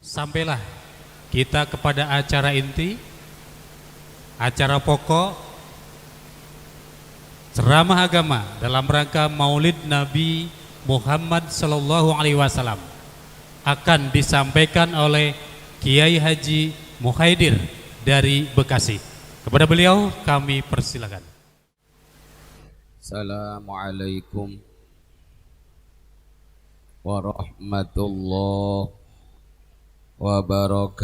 Sampailah kita kepada acara inti, acara pokok, ceramah agama dalam rangka Maulid Nabi Muhammad Sallallahu Alaihi Wasallam akan disampaikan oleh Kiai Haji Muhaidir dari Bekasi. Kepada beliau kami persilakan. Assalamualaikum warahmatullahi wabarakatuh.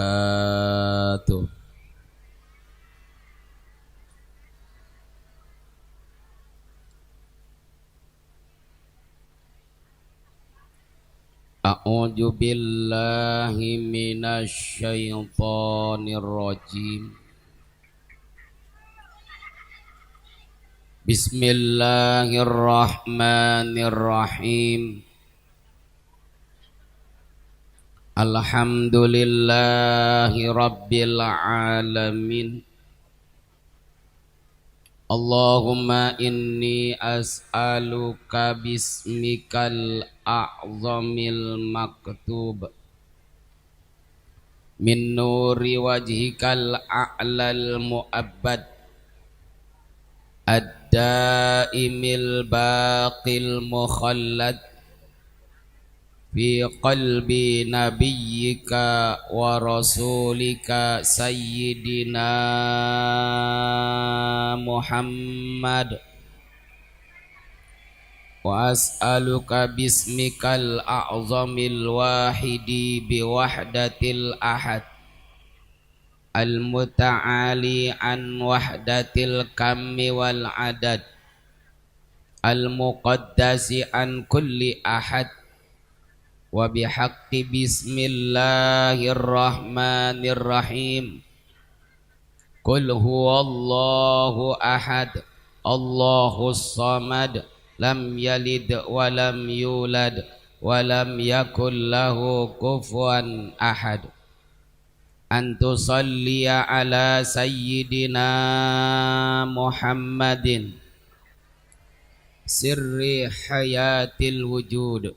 A'udzu billahi minasy syaithanir rajim. Bismillahirrahmanirrahim. Alhamdulillahi rabbil alamin. Allahumma inni as'aluka bismikal a'zamil maktub min nuri wajhikal a'lal mu'abbad ad-daimil baqil mukhallad fi qalbi nabiyyika wa rasulika sayyidina Muhammad wa as'aluka bismikal a'zamil wahidi biwahdatil ahad al-muta'ali an wahdatil kammi wal adad al-muqaddasi an kulli ahad wa bihaqqi bismillahirrahmanirrahim. Qul huwallahu ahad Allahus samad lam yalid wa lam yulad wa lam yakul lahu kufuwan ahad. Antu salliya ala sayyidina Muhammadin sirri hayatil wujud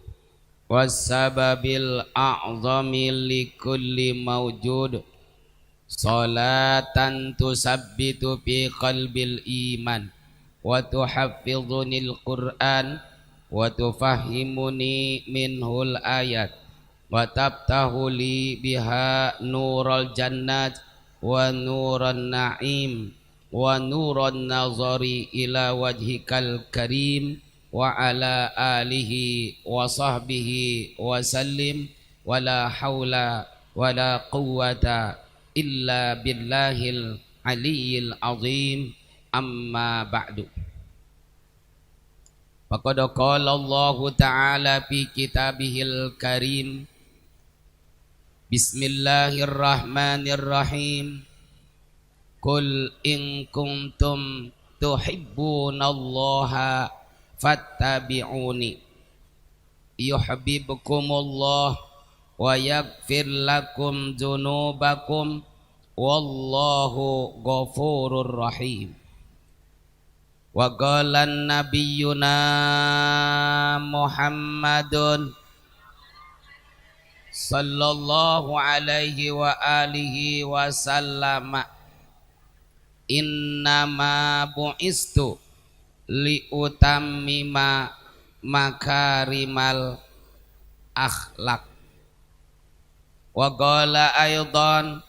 wasababil a'zami likulli mawjud salatan tusabbitu fi qalbil iman wa tuhaffidhunil qur'an wa tufahhimuni minhul ayat wa tabtahu li biha nural jannat wa nuran na'im wa nuran nazari ila wajhikal karim wa ala alihi wa sahbihi wa sallim wa la hawla wa la quwwata illa billahil aliyyil azim. Amma ba'du. Faqad qala Allah ta'ala fi kitabihil karim. Bismillahirrahmanirrahim. Qul in kuntum tuhibbunallaha fattabi'uni yuhibbukumullah wa yaghfir lakum dzunubakum wallahu ghafurur rahim. Wa qala nabiyyuna Muhammadun sallallahu alaihi wa alihi wa sallama innama bu'istu li utammima makarimal akhlak. Wa qala aidan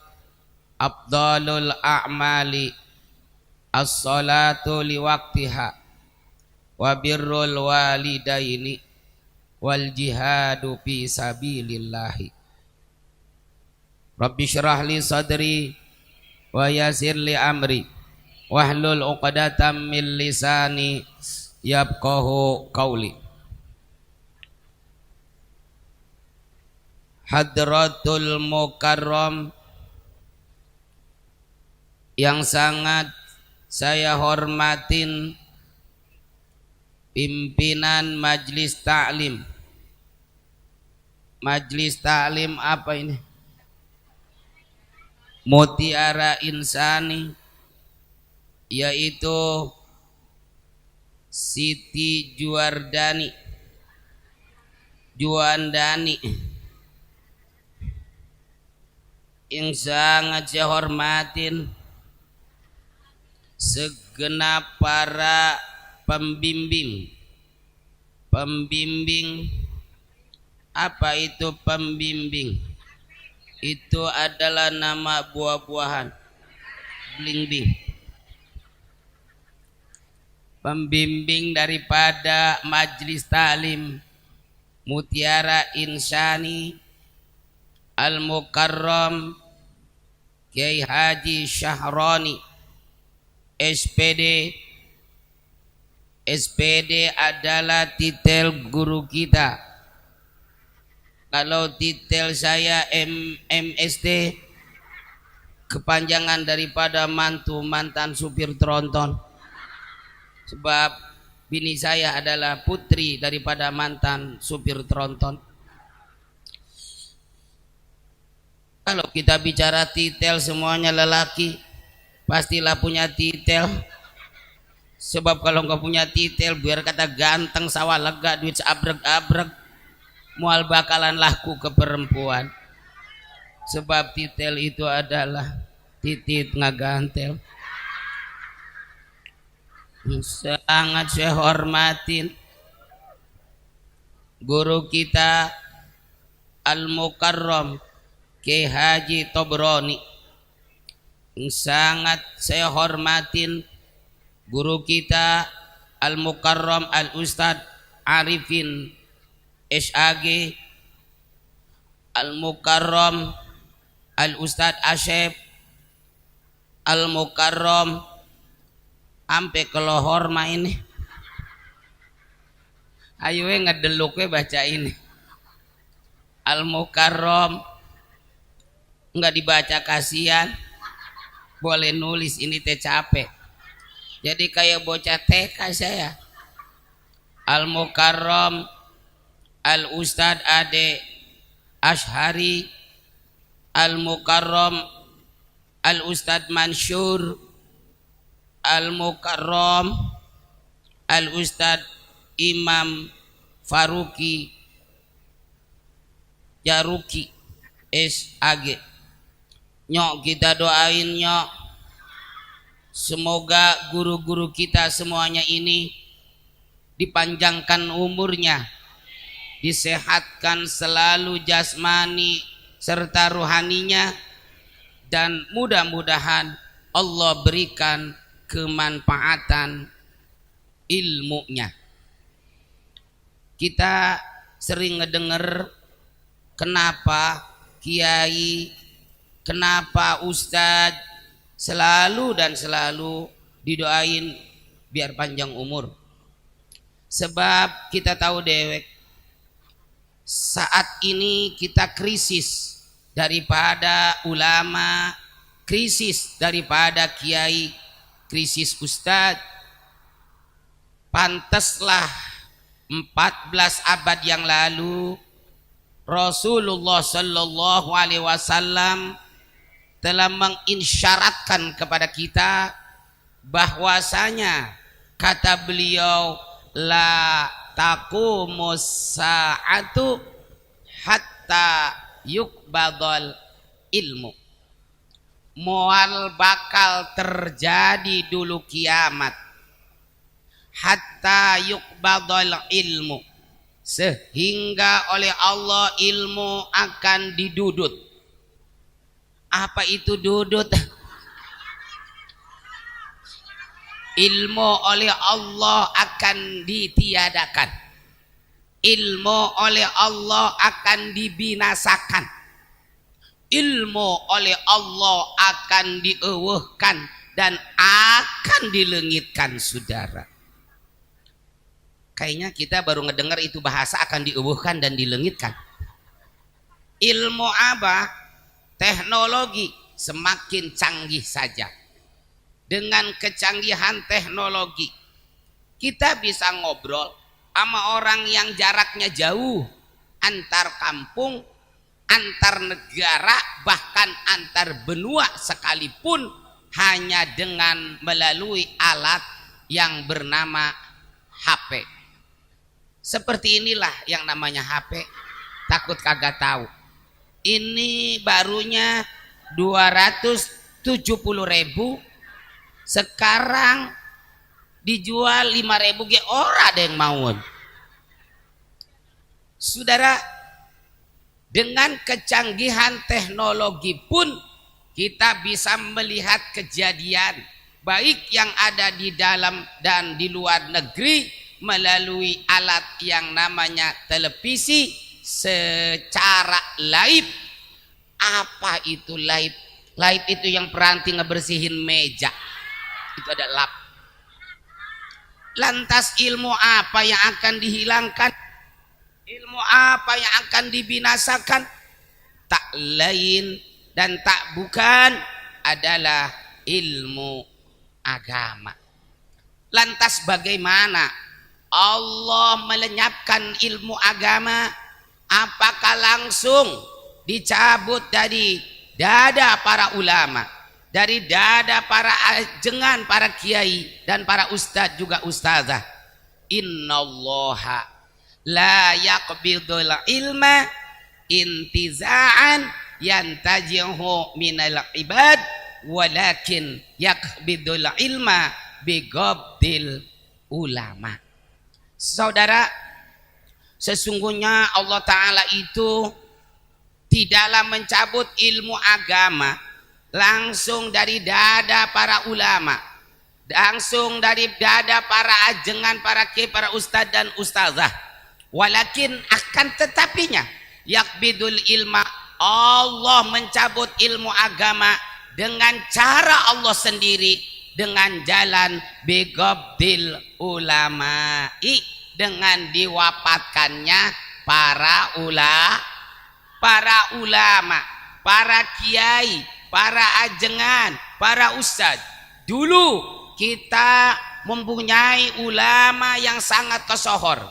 afdalul a'mali as-salatu liwaqtiha wa birrul walidaini wal jihadu fi sabilillahi. Rabbi syrah li sadri wa yassir li amri wahlul 'uqdatam min lisani yafqahu qawli. Hadratul Mukarram yang sangat saya hormatin pimpinan Majlis Ta'lim. Majlis Ta'lim apa ini? Mutiara Insani, yaitu Siti Juandani yang sangat saya hormatin segenap para pembimbing. Pembimbing, apa itu pembimbing? Itu adalah nama buah-buahan. Blimbing. Pembimbing daripada Majelis Ta'lim Mutiara Insani Al-Mukarram Kiai Haji Syahroni SPD. SPD adalah titel guru kita. Kalau titel saya MST, kepanjangan daripada mantan supir tronton. Sebab bini saya adalah putri daripada mantan supir tronton. Kalau kita bicara titel, semuanya lelaki pastilah punya titel. Sebab kalau nggak punya titel, biar kata ganteng sawah lega duit abrek-abrek, mual bakalan laku ke perempuan. Sebab titel itu adalah titit ngagantel. Sangat saya hormatin guru kita Al-Mukarram Kiai Haji Tobroni. Sangat saya hormatin guru kita Al-Mukarram Al-Ustad Arifin SAG, Al-Mukarram Al-Ustad Asyef, Al-Mukarram ampe kelohor mah ini. Ayo ngedeluk we baca ini. Al-Mukarram enggak dibaca kasihan. Boleh nulis ini teh capek. Jadi kayak bocah TK saya. Al-Mukarram Al-Ustad Ade Ashari, Al-Mukarram Al-Ustad Mansur, Al-Mukarram Al-Ustad Imam Faruki Jaruki SAG. Nyok kita doain nyok, semoga guru-guru kita semuanya ini dipanjangkan umurnya, disehatkan selalu jasmani serta rohaninya, dan mudah-mudahan Allah berikan kemanfaatan ilmunya. Kita sering ngedenger kenapa kiai, kenapa ustadz selalu dan selalu didoain biar panjang umur. Sebab kita tahu dewek, saat ini kita krisis daripada ulama, krisis daripada kiai, krisis ustadz. Pantaslah 14 abad yang lalu Rasulullah Sallallahu Alaihi Wasallam telah menginsyaratkan kepada kita bahwasanya, kata beliau, la taqumus sa'atu hatta yukbadal ilmu. Moal bakal terjadi dulu kiamat hatta yukbadal ilmu, sehingga oleh Allah ilmu akan didudut. Apa itu dudut? Ilmu oleh Allah akan ditiadakan, ilmu oleh Allah akan dibinasakan, ilmu oleh Allah akan dieuweuhkan dan akan dilengitkan, saudara. Kayaknya kita baru ngedengar itu bahasa akan dieuweuhkan dan dilengitkan. Ilmu apa? Teknologi semakin canggih saja. Dengan kecanggihan teknologi, kita bisa ngobrol sama orang yang jaraknya jauh, antar kampung, antar negara, bahkan antar benua sekalipun, hanya dengan melalui alat yang bernama HP. Seperti inilah yang namanya HP. Takut kagak tahu. Ini barunya 270.000, sekarang dijual 5.000 ge ora ada yang mau. Saudara, dengan kecanggihan teknologi pun kita bisa melihat kejadian baik yang ada di dalam dan di luar negeri melalui alat yang namanya televisi secara live. Apa itu live? Live itu yang peranti ngebersihin meja, itu ada lap. Lantas ilmu apa yang akan dihilangkan? Ilmu apa yang akan dibinasakan? Tak lain dan tak bukan adalah ilmu agama. Lantas bagaimana Allah melenyapkan ilmu agama? Apakah langsung dicabut dari dada para ulama, dari dada para ajengan, para kiai dan para ustadz juga ustazah? Innallaha la yaqbidul ilma intiza'an yantajihu minal ibad walakin yaqbidul ilma bighabdil ulama. Saudara, sesungguhnya Allah Ta'ala itu tidaklah mencabut ilmu agama langsung dari dada para ulama, langsung dari dada para ajengan, para kiai, para ustadz dan ustazah. Walakin akan tetapinya yakbidul ilma, Allah mencabut ilmu agama dengan cara Allah sendiri, dengan jalan bighabdil ulama'i, dengan diwafatkannya para ulama, para kiai, para ajengan, para ustadz. Dulu kita mempunyai ulama yang sangat kesohor,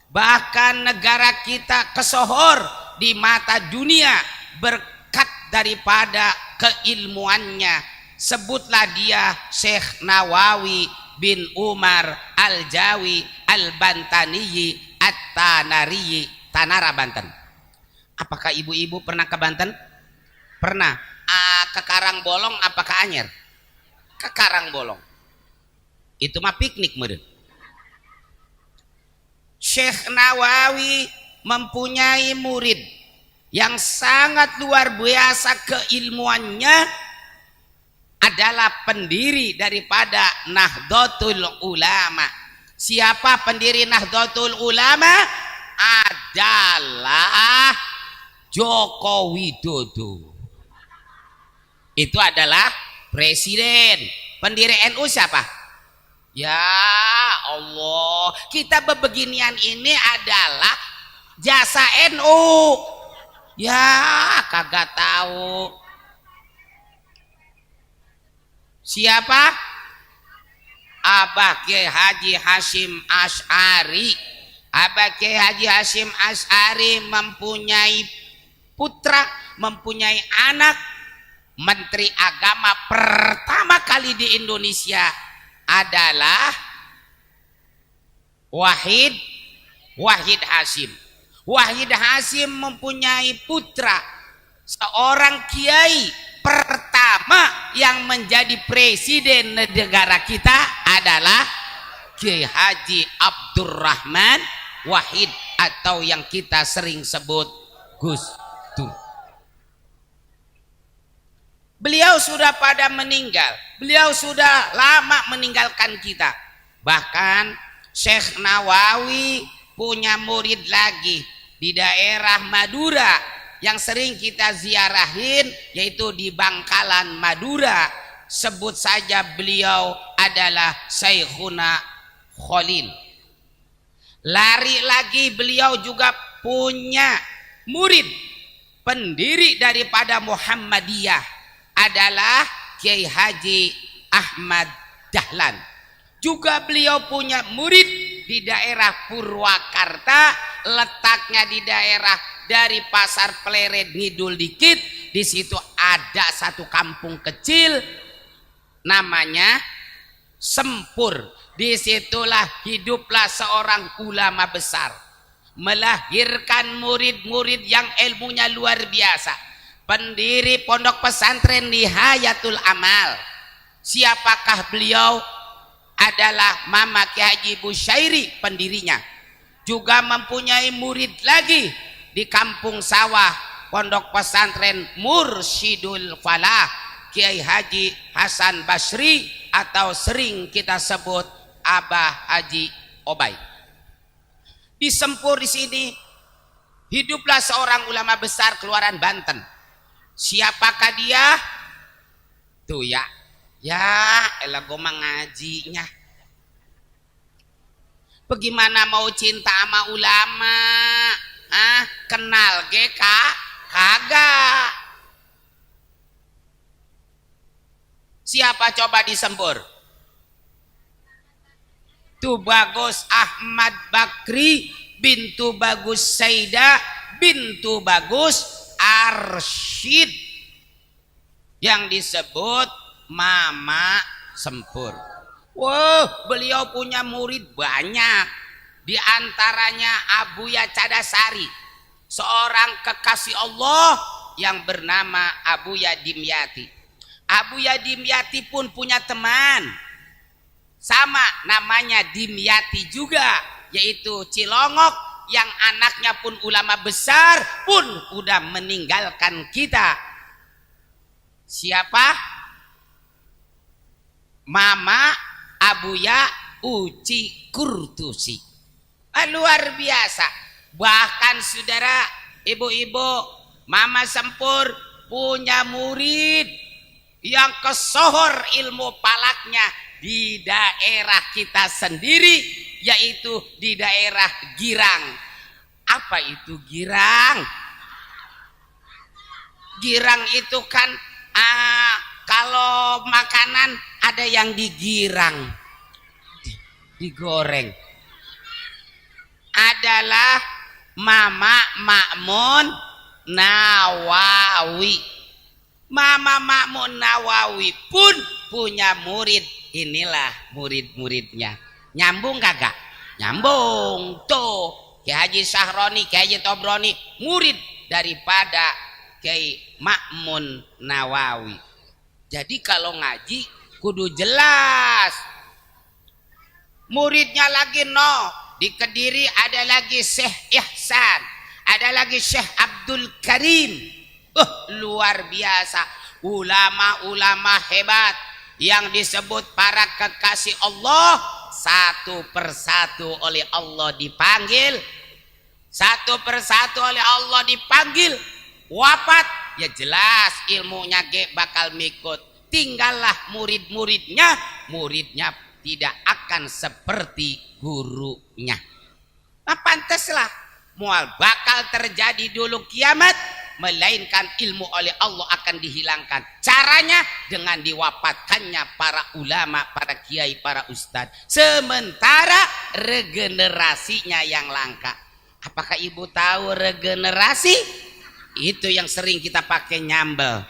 bahkan negara kita kesohor di mata dunia berkat daripada keilmuannya. Sebutlah dia Syekh Nawawi bin Umar Al-Jawi Al-Bantaniyi At-Tanariyi, Tanara, Banten. Apakah ibu-ibu pernah ke Banten? Pernah. Ke Karangbolong apa ke Anyer? Ke Karangbolong. Itu mah piknik meureun. Syekh Nawawi mempunyai murid yang sangat luar biasa keilmuannya, adalah pendiri daripada Nahdlatul Ulama. Siapa pendiri Nahdlatul Ulama? Adalah Joko Widodo. Itu adalah presiden. Pendiri NU siapa? Ya Allah, kita bebeginian ini adalah jasa NU. Ya kagak tahu. Siapa? Abah Kiai Haji Hasyim Asy'ari. Abah Kiai Haji Hasyim Asy'ari mempunyai putra, mempunyai anak. Menteri Agama pertama kali di Indonesia adalah Wahid Hasyim. Wahid Hasyim mempunyai putra, seorang kiai pertama yang menjadi presiden negara kita adalah Kiai Haji Abdurrahman Wahid, atau yang kita sering sebut Gus Dur. Beliau sudah pada meninggal, beliau sudah lama meninggalkan kita. Bahkan Syekh Nawawi punya murid lagi di daerah Madura yang sering kita ziarahin, yaitu di Bangkalan, Madura. Sebut saja beliau adalah Syekhuna Khalil. Lari lagi, beliau juga punya murid pendiri daripada Muhammadiyah adalah Kiai Haji Ahmad Dahlan. Juga beliau punya murid di daerah Purwakarta, letaknya di daerah dari Pasar Pleret ngidul dikit. Di situ ada satu kampung kecil namanya Sempur. Disitulah hiduplah seorang ulama besar, melahirkan murid-murid yang ilmunya luar biasa. pendiri pondok pesantren Nihayatul Amal. Siapakah beliau? Adalah Mama Ki Haji Busyairi, pendirinya. Juga mempunyai murid lagi di Kampung Sawah, pondok pesantren Mursyidul Falah, Kiai Haji Hasan Basri, atau sering kita sebut Abah Haji Obay. Di Sempur di sini hiduplah seorang ulama besar keluaran Banten. Siapakah dia? Tuh ya, elah gue mengajinya. Bagaimana mau cinta sama ulama? Kenal ge kagak. Siapa coba di Sempur? Tuh Bagus Ahmad Bakri bintu Bagus Saida bintu Bagus Arsyid, yang disebut Mama Sempur. Wah, beliau punya murid banyak. Di antaranya Abuya Cadasari, seorang kekasih Allah yang bernama Abuya Dimyati. Abuya Dimyati pun punya teman sama namanya Dimyati juga, yaitu Cilongok, yang anaknya pun ulama besar pun udah meninggalkan kita. Siapa? Mama Abuya Uci Kurtusi. Luar biasa. Bahkan saudara, ibu-ibu, Mama Sempur punya murid yang kesohor ilmu palaknya di daerah kita sendiri, yaitu di daerah Girang. Apa itu Girang? Girang itu kan kalau makanan ada yang digirang, digoreng. Adalah Mama Makmun Nawawi. Mama Makmun Nawawi pun punya murid. Inilah murid-muridnya. Nyambung kagak? Nyambung. Tuh Kiai Haji Sahroni, Kiai Haji Tobroni, murid daripada Kiai Makmun Nawawi. Jadi kalau ngaji kudu jelas. Muridnya lagi di Kediri ada lagi Syekh Ihsan, ada lagi Syekh Abdul Karim. Luar biasa, ulama-ulama hebat yang disebut para kekasih Allah, satu persatu oleh Allah dipanggil, satu persatu oleh Allah dipanggil. Wafat ya jelas ilmunya bakal mikut. Tinggallah murid-muridnya, muridnya tidak akan seperti gurunya. Pantaslah mual bakal terjadi dulu kiamat, melainkan ilmu oleh Allah akan dihilangkan. Caranya dengan diwafatkannya para ulama, para kiai, para ustadz. Sementara regenerasinya yang langka. Apakah ibu tahu regenerasi? Itu yang sering kita pakai nyambel.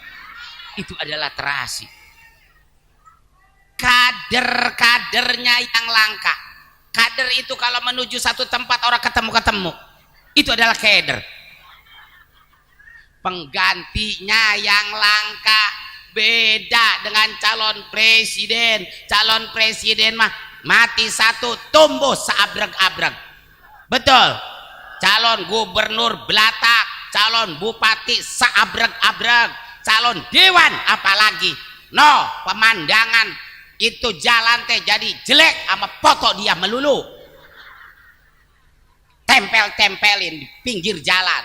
Itu adalah terasi. Kader-kadernya yang langka. Kader itu kalau menuju satu tempat orang ketemu-ketemu, itu adalah kader. Penggantinya yang langka. Beda dengan calon presiden. Calon presiden mah mati satu, tumbuh seabrek-abrek. Betul. Calon gubernur belatak, calon bupati seabrek-abrek, calon dewan apalagi. Pemandangan itu jalan teh jadi jelek sama foto dia melulu. Tempel-tempelin di pinggir jalan,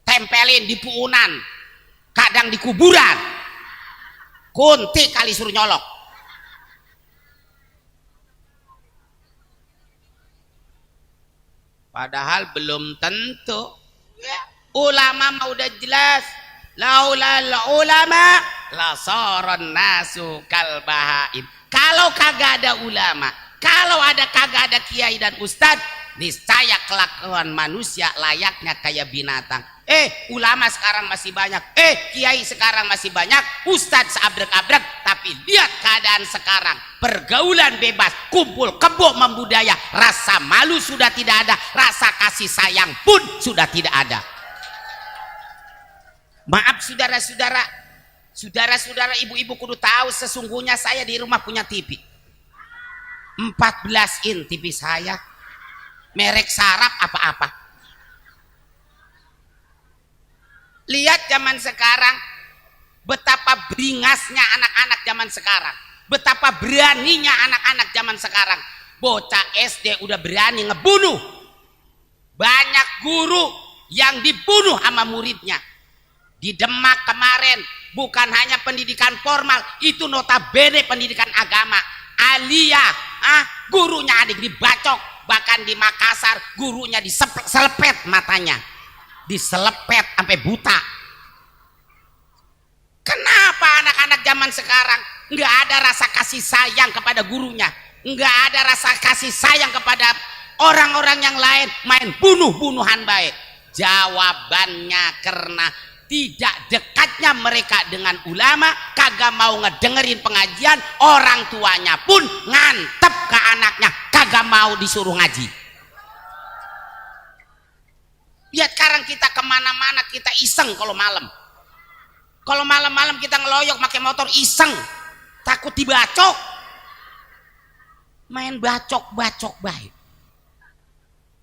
tempelin di puunan, kadang di kuburan. Kunti kali suruh nyolok. Padahal belum tentu. Ulama mah udah jelas. Laulal ulama la saron nasu kal bahaim. Kalau kagak ada ulama, kalau kagak ada kiai dan ustadz, niscaya kelakuan manusia layaknya kayak binatang. Ulama sekarang masih banyak, kiai sekarang masih banyak, ustadz seabrek-abrek, tapi lihat keadaan sekarang, pergaulan bebas, kumpul kebo membudaya, rasa malu sudah tidak ada, rasa kasih sayang pun sudah tidak ada. Maaf saudara-saudara, saudara-saudara, ibu-ibu kudu tahu sesungguhnya saya di rumah punya TV 14 in TV saya, merek sarap apa-apa. Lihat zaman sekarang, betapa beringasnya anak-anak zaman sekarang, betapa beraninya anak-anak zaman sekarang. Bocah SD udah berani ngebunuh. Banyak guru yang dibunuh sama muridnya. Di Demak kemarin bukan hanya pendidikan formal, itu notabene pendidikan agama. Alia, gurunya adik dibacok. Bahkan di Makassar gurunya diselepet matanya, diselepet sampai buta. Kenapa anak-anak zaman sekarang nggak ada rasa kasih sayang kepada gurunya, nggak ada rasa kasih sayang kepada orang-orang yang lain, main bunuh-bunuhan baik? Jawabannya karena tidak dekatnya mereka dengan ulama, kagak mau ngedengerin pengajian, orang tuanya pun ngantep ke anaknya, kagak mau disuruh ngaji. Lihat sekarang kita kemana-mana kita iseng kalau malam. Kalau malam-malam kita ngeloyok pakai motor iseng, takut dibacok. Main bacok-bacok baik.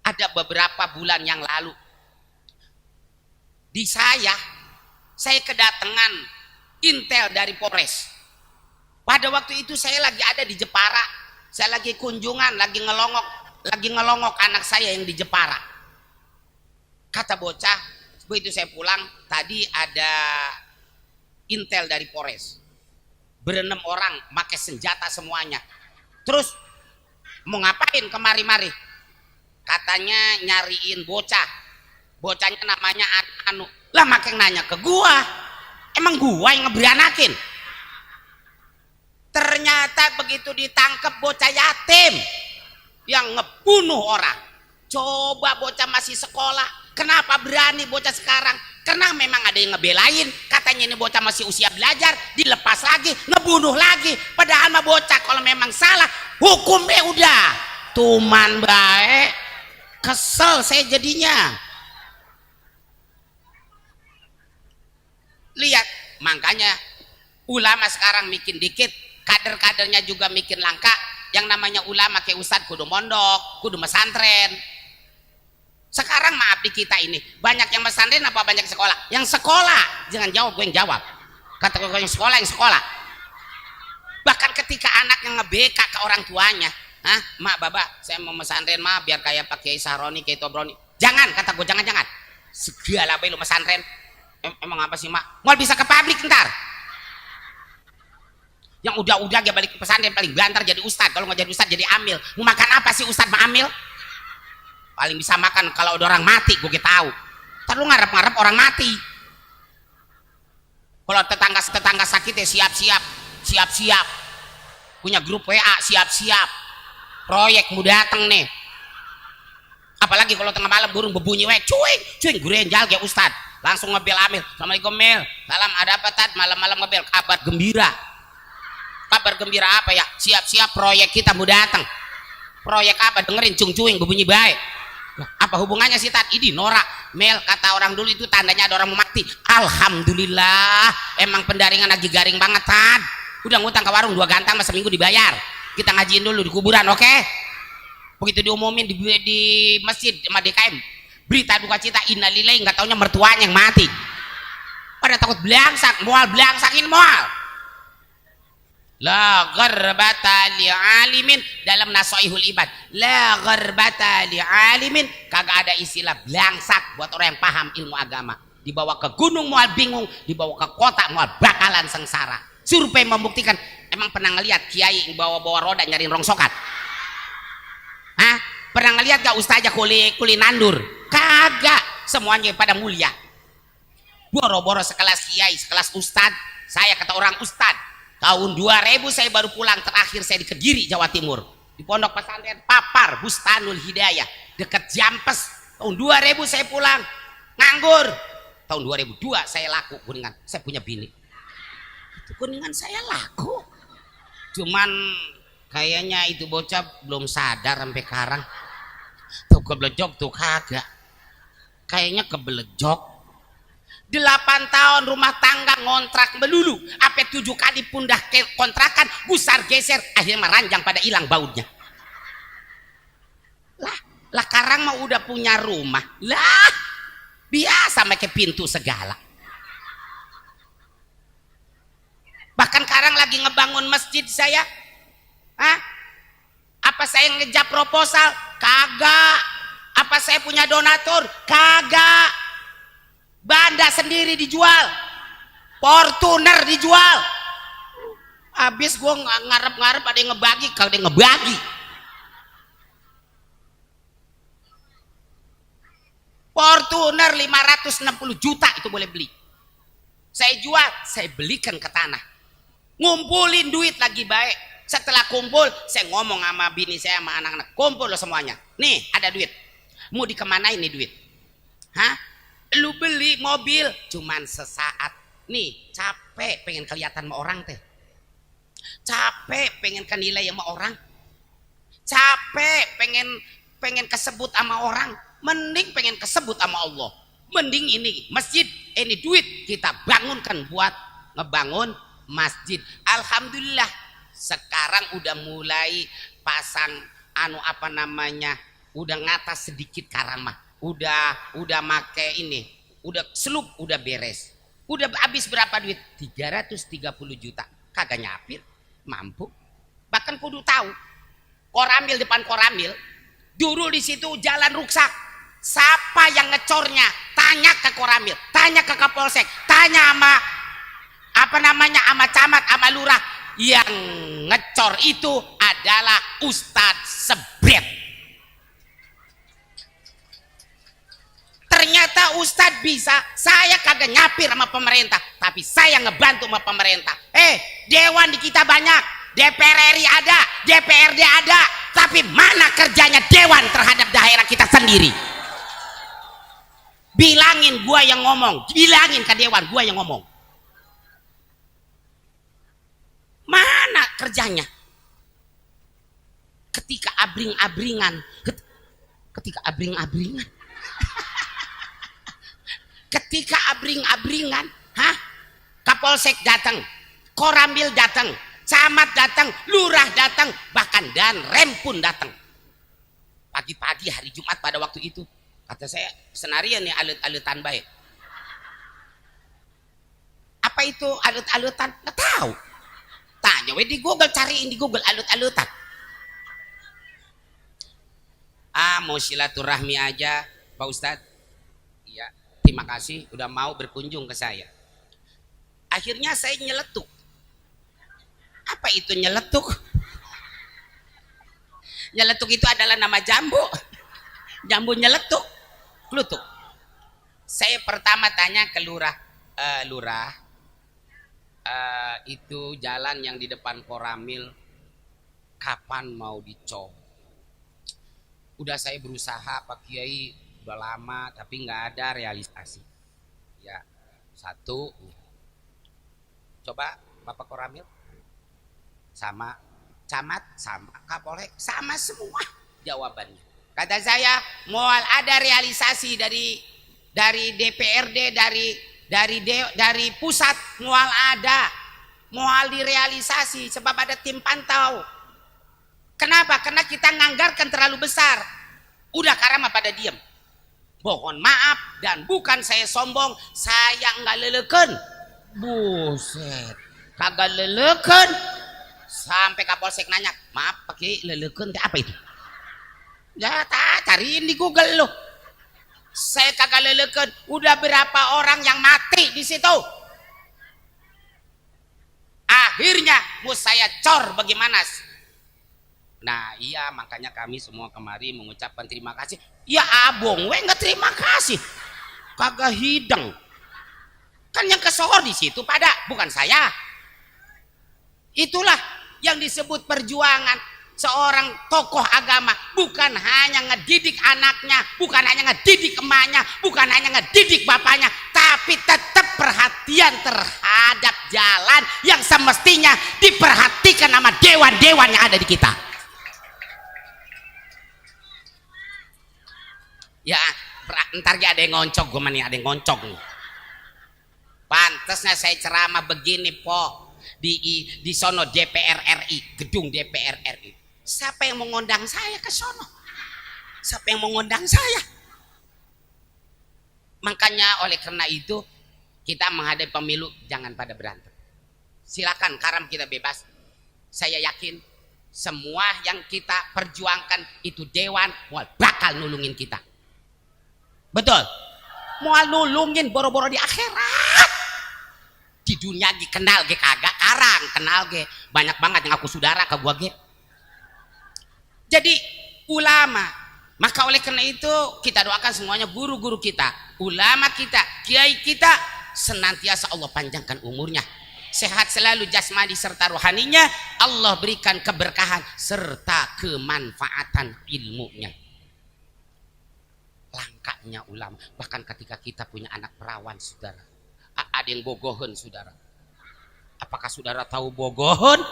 Ada beberapa bulan yang lalu di saya kedatangan intel dari Polres. Pada waktu itu saya lagi ada di Jepara, saya lagi kunjungan, lagi ngelongok anak saya yang di Jepara. Kata bocah, begitu saya pulang, tadi ada intel dari Polres, berenam orang, pakai senjata semuanya. Terus mau ngapain kemari-mari? Katanya nyariin bocah. Bocahnya namanya Anu. Lah makin nanya ke gua, emang gua yang ngeberanakin? Ternyata begitu ditangkap bocah yatim yang ngebunuh orang. Coba bocah masih sekolah, kenapa berani bocah sekarang? Karena memang ada yang ngebelain, katanya ini bocah masih usia belajar, dilepas lagi, ngebunuh lagi. Padahal mah bocah kalau memang salah, hukumnya udah tuman baik. Kesel saya jadinya. Lihat, makanya ulama sekarang bikin dikit, kader-kadernya juga bikin langka. Yang namanya ulama kayak ustadz kudu mondok, kudu mesantren. Sekarang maaf di kita ini banyak yang pesantren apa banyak sekolah? Yang sekolah, jangan jawab, gue yang jawab. Kata gue yang sekolah. Bahkan ketika anak yang nge-BK ke orang tuanya, mak baba, saya mau pesantren mak biar kayak Pak Kiai Sahroni, Kiai Tobroni. Jangan, kata gue, jangan. Segala bae lu pesantren. Emang apa sih mak? Mau bisa ke pabrik ntar. Yang udah dia balik ke pesantren paling bantar jadi ustad. Kalau nggak jadi ustad jadi amil. Mau makan apa sih ustad sama amil? Paling bisa makan kalau ada orang mati, gue tahu. Ntar lu ngarep-ngarep orang mati. Kalau tetangga sakit ya siap-siap. Punya grup WA, siap-siap. Proyek mau dateng nih. Apalagi kalau tengah malam burung berbunyi, cuy, gurenjal kayak ustad. Langsung ngebel amil. Assalamualaikum Mil. Salam, ada apa Tad? Malam-malam ngebel. Kabar gembira. Kabar gembira apa ya? Siap-siap proyek kita mau datang. Proyek apa? Dengerin cung-cuing berbunyi baik. Apa hubungannya sih Tad? Ini norak. Mel, kata orang dulu itu tandanya ada orang mau mati. Alhamdulillah, emang pendaringan lagi garing banget Tad. Udah ngutang ke warung 2 gantang masa minggu dibayar. Kita ngajiin dulu di kuburan, oke? Begitu diumumin di masjid sama DKM, berita duka cita innalillahi, nggak taunya mertuanya yang mati. Pada takut belangsak, belangsakin mual. La gharbata li'alimin dalam Nasoihul Ibad. La gharbata li'alimin, kagak ada istilah belangsak buat orang yang paham ilmu agama. Dibawa ke gunung mual bingung, dibawa ke kota mual bakalan sengsara. Survei membuktikan. Emang pernah ngeliat kiai bawa-bawa roda nyariin rongsokan? Pernah ngeliat gak ustazah kuli nandur? Kagak, semuanya pada mulia. Boro-boro sekelas kiai, sekelas ustad. Saya kata orang ustad, tahun 2000 saya baru pulang, terakhir saya di Kediri, Jawa Timur, di pondok pesantren Papar Bustanul Hidayah dekat Jampes. Tahun 2000 saya pulang, nganggur. Tahun 2002 saya laku Kuningan, saya punya bini. Itu Kuningan saya laku. Cuman kayaknya itu bocah belum sadar sampai sekarang. Tuh keblejok tuh kagak. Kayaknya keblejok. 8 tahun rumah tangga ngontrak melulu, apa 7 kali pundah kontrakan, gusar geser, akhirnya meranjang pada hilang bautnya. Lah karang mah udah punya rumah, lah biasa make pintu segala. Bahkan karang lagi ngebangun masjid saya, apa saya ngejap proposal? Kagak. Apa saya punya donatur? Kagak. Banda sendiri dijual, Fortuner dijual. Habis gue ngarep-ngarep ada yang ngebagi, kalau ada yang ngebagi. Fortuner 560 juta itu boleh beli. Saya jual, saya belikan ke tanah. Ngumpulin duit lagi baik. Setelah kumpul, saya ngomong sama bini saya sama anak-anak, kumpul lo semuanya. Nih ada duit. Mau dikemanain nih duit? Lu beli mobil cuman sesaat. Nih capek pengen kelihatan sama orang teh. Capek pengen kenilai sama orang. Capek pengen kesebut sama orang. Mending pengen kesebut sama Allah. Mending ini masjid, ini duit kita bangunkan buat ngebangun masjid. Alhamdulillah sekarang udah mulai pasang udah ngatas sedikit karamah. Udah make ini, udah seluk, udah beres. Udah habis berapa duit? 330 juta. Kagak nyapir, mampu. Bahkan kudu tahu. Koramil depan Koramil, dulu di situ jalan ruksak. Siapa yang ngecornya? Tanya ke Koramil, tanya ke Kapolsek, tanya sama sama camat, sama lurah. Yang ngecor itu adalah Ustadz Sebret. Ternyata Ustadz bisa, saya kagak nyapir sama pemerintah, tapi saya ngebantu sama pemerintah. Dewan di kita banyak, DPR RI ada, DPRD ada, tapi mana kerjanya dewan terhadap daerah kita sendiri? Bilangin gua yang ngomong, bilangin ke dewan gua yang ngomong. Mana kerjanya? Ketika abring-abringan, ketika abring-abringan, Kapolsek datang, Koramil datang, camat datang, lurah datang, bahkan Danrem pun datang. Pagi-pagi hari Jumat pada waktu itu, kata saya, senarian nih alut-alutan baik. Apa itu alut-alutan? Nggak tahu. Tanya di Google, cariin di Google alut-alutan. Mau silaturahmi aja, Pak Ustadz. Iya, terima kasih udah mau berkunjung ke saya. Akhirnya saya nyeletuk. Apa itu nyeletuk? Nyeletuk itu adalah nama jambu. Jambu nyeletuk, klutuk. Saya pertama tanya ke lurah, itu jalan yang di depan Koramil kapan mau dicor? Udah saya berusaha Pak Kiai udah lama tapi nggak ada realisasi. Ya, satu. Coba Bapak Koramil sama camat sama Kapolsek sama semua jawabannya. Kata saya, mual ada realisasi dari DPRD, dari pusat, mual ada, mual direalisasi sebab ada tim pantau. Kenapa? Karena kita nganggarkan terlalu besar. Udah karama pada diem. Mohon maaf dan bukan saya sombong, saya nggak leleken. Buset, kagak leleken. Sampai Kapolsek nanya, maaf pakai leleken apa itu? Ya cariin di Google loh. Saya kagak leleken. Udah berapa orang yang mati di situ? Akhirnya mau saya cor bagaimana? Nah iya, makanya kami semua kemari mengucapkan terima kasih. Ya abong, nggak terima kasih. Kagak hidang. Kan yang kesohor di situ pada, bukan saya. Itulah yang disebut perjuangan seorang tokoh agama. Bukan hanya ngedidik anaknya, bukan hanya ngedidik emaknya, bukan hanya ngedidik bapaknya, tapi tetap perhatian terhadap jalan yang semestinya diperhatikan sama dewan-dewan yang ada di kita. Ya, ntar ada yang ngoncok, gue nih ada yang ngoncok nih. Pantasnya saya ceramah begini po di sono DPR RI, gedung DPR RI. Siapa yang mengundang saya ke sono? Siapa yang mengundang saya? Makanya oleh karena itu kita menghadapi pemilu jangan pada berantem. Silakan karam kita bebas. Saya yakin semua yang kita perjuangkan itu dewan bakal nulungin kita. Betul. Mau nulungin boro-boro di akhirat. Di dunia kenal ge kagak karang kenal ge banyak banget yang aku saudara ke gua ge. Jadi ulama, maka oleh karena itu kita doakan semuanya guru-guru kita, ulama kita, kiai kita senantiasa Allah panjangkan umurnya, sehat selalu jasmani serta rohaninya, Allah berikan keberkahan serta kemanfaatan ilmunya. Langkahnya ulama, bahkan ketika kita punya anak perawan saudara, ada yang bogohon saudara. Apakah saudara tahu bogohon?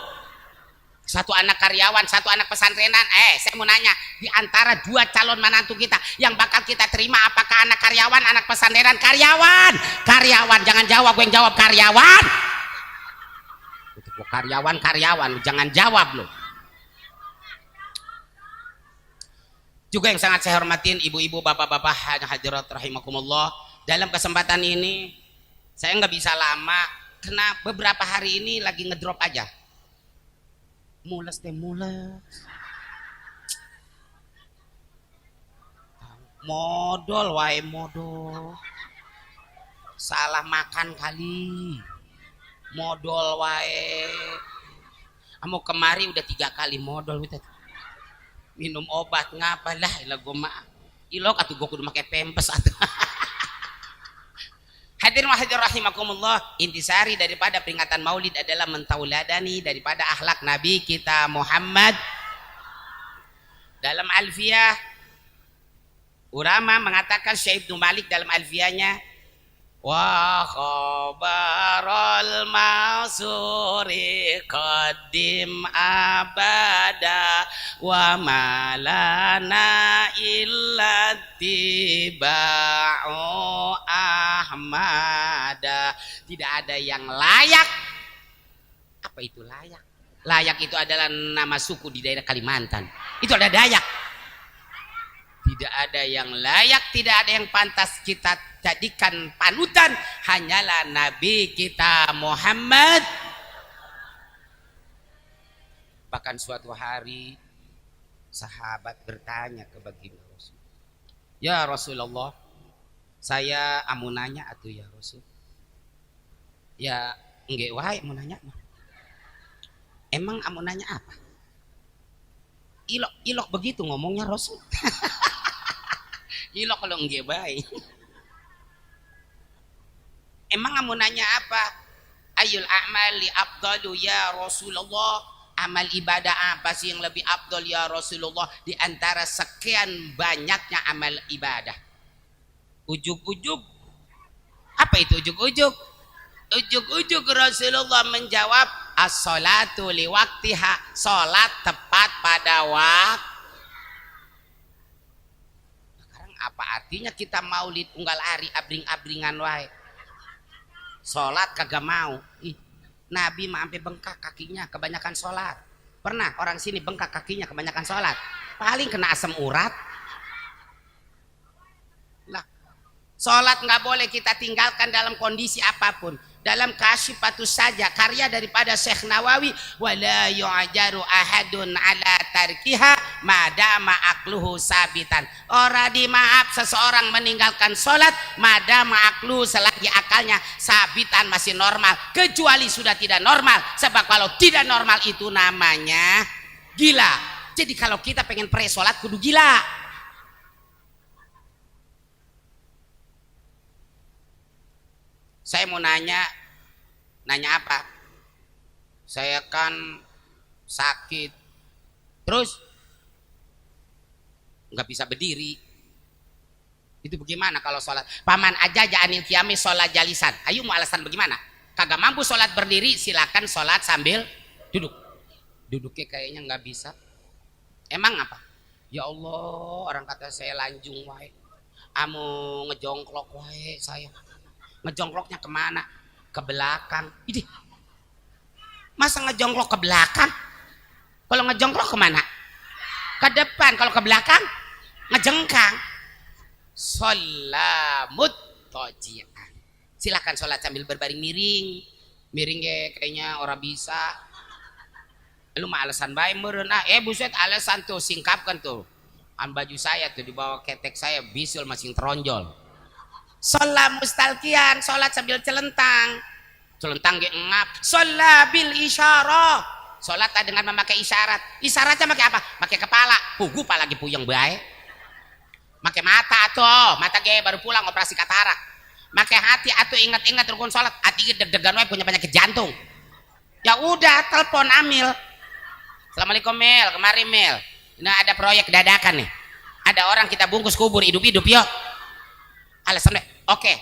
Satu anak karyawan, satu anak pesantrenan. Saya mau nanya, di antara dua calon menantu kita yang bakal kita terima, apakah anak karyawan, anak pesantrenan? Karyawan, karyawan. Jangan jawab, gue yang jawab karyawan. Karyawan, jangan jawab lo. Juga yang sangat saya hormatin ibu-ibu, bapak-bapak, hadirat rahimakumullah. Dalam kesempatan ini saya nggak bisa lama karena beberapa hari ini lagi ngedrop aja. Mules. Modal wae modal. Salah makan kali. Modal wae. Kamu kemari udah 3 kali modal gitu. Minum obat ngapa lah ilah gua mah. Ilok atuh gua kudu make pempes atuh. Hadirin wa hadirin rahimakumullah, intisari daripada peringatan Maulid adalah mentauladani daripada akhlak Nabi kita Muhammad. Dalam Alfiyah ulama mengatakan, Syekh Ibnu Malik dalam Alfiyahnya, wa khabarul mausuri qadim abada wa malana illa tiba'u ahmada. Tidak ada yang layak. Apa itu layak? Layak itu adalah nama suku di daerah Kalimantan. Itu ada Dayak. Tidak ada yang layak, tidak ada yang pantas kita jadikan panutan, hanyalah Nabi kita Muhammad. Bahkan suatu hari sahabat bertanya ke baginda Rasul, ya Rasulullah, saya amunanya atuh ya Rasul. Ya enggak wae amunanya. Emang amunanya apa? Ilok begitu ngomongnya Rasul. Ilok kalau enggak baik. Emang kamu nanya apa? Ayul a'mali afdalu ya Rasulullah. Amal ibadah apa sih yang lebih afdal ya Rasulullah di antara sekian banyaknya amal ibadah? Ujug-ujug. Apa itu ujug-ujug? Ujug-ujug Rasulullah menjawab, as-salatu liwaktiha, salat tepat pada waktu. Sekarang apa artinya kita maulid unggal hari abring-abringan wae? Sholat kagak mau. Nabi mah sampai bengkak kakinya kebanyakan sholat. Pernah orang sini bengkak kakinya kebanyakan sholat? Paling kena asam urat. Lah, sholat nggak boleh kita tinggalkan dalam kondisi apapun. Dalam Kasyifatus saja karya daripada Syekh Nawawi, wala yu'jaru ahadun ala tarkiha madama akluhu sabitan. Ora dimaaf seseorang meninggalkan sholat madama akluhu selagi akalnya sabitan masih normal, kecuali sudah tidak normal. Sebab kalau tidak normal itu namanya gila. Jadi kalau kita pengen pre-sholat kudu gila. Saya mau nanya apa? Saya kan sakit, terus nggak bisa berdiri. Itu bagaimana kalau sholat? Paman aja anil kiami sholat jalisan. Ayo mau alasan bagaimana? Kagak mampu sholat berdiri, silakan sholat sambil duduk. Duduknya kayaknya nggak bisa. Emang apa? Ya Allah, orang kata saya lanjung wae. Amu ngejongklok wae saya. Ngejongkloknya kemana? ke belakang. Idih, masa ngejongklok ke belakang? Kalau ngejongklok kemana? Ke depan. Kalau ke belakang ngejengkang. Sholamut tojian. Silakan sholat sambil berbaring miring. Miring kayaknya orang bisa. Lu mah alasan baik meureun buset alasan tuh singkapkan tuh. An baju saya tuh dibawa ketek saya bisul masih teronjol. Sholat mustalkian, sholat sambil celentang. Celentang ge ngap. Sholat bil isyarah. Sholat dengan memakai isyarat. Isyaratnya pakai apa? Pakai kepala. Pugu pa lagi puyeng bae. Pakai mata atuh, mata ge baru pulang operasi katarak. Pakai hati atuh ingat-ingat rukun sholat. Hati deg-degan wae punya penyakit jantung. Ya udah telepon Amil. Assalamualaikum Mel, kemarin Mel. Nah ada proyek dadakan nih. Ada orang kita bungkus kubur hidup-hidup yuk. Alasan oke,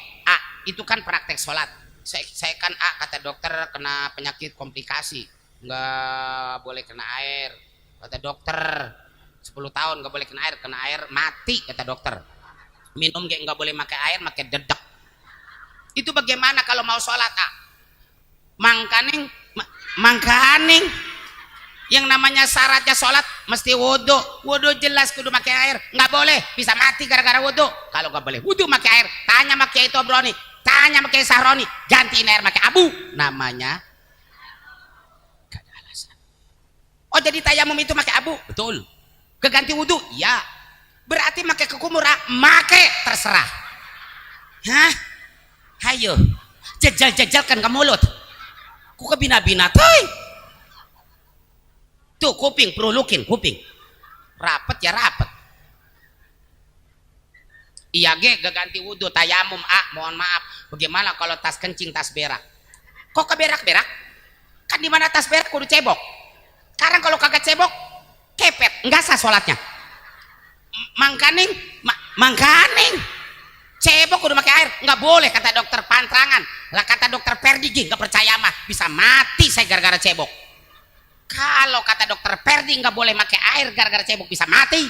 itu kan praktek sholat. Saya kan kata dokter kena penyakit komplikasi, nggak boleh kena air. Kata dokter 10 tahun nggak boleh kena air mati kata dokter. Minum nggak boleh pakai air, pakai dedek. Itu bagaimana kalau mau sholat mangkaning yang namanya syaratnya sholat mesti wudhu jelas kudu pakai air, nggak boleh bisa mati gara-gara wudhu. Kalau nggak boleh wudhu pakai air, tanya pakai itu Obroni, tanya pakai Sahroni, gantiin air pakai abu, namanya gak ada alasan. Oh jadi tayamum itu pakai abu, betul. Keganti wudhu, ya. Berarti pakai ke kumur, make terserah. Hah? Hayo, jajal-jajalkan ke mulut. Ku kebina-bina tuh. Tuh kuping perulukin kuping rapet ya rapet. Iya gak ganti wudhu tayamum mohon maaf. Bagaimana kalau tas kencing tas berak? Kok keberak-berak? Kan dimana tas berak kudu cebok. Sekarang kalau kagak cebok kepet nggak sah sholatnya. Mangkaning cebok kudu pakai air nggak boleh kata dokter pantrangan lah. Kata dokter Perdi nggak percaya mah bisa mati saya gara-gara cebok. Kalau kata dokter Perdi nggak boleh pakai air gara-gara cebok bisa mati,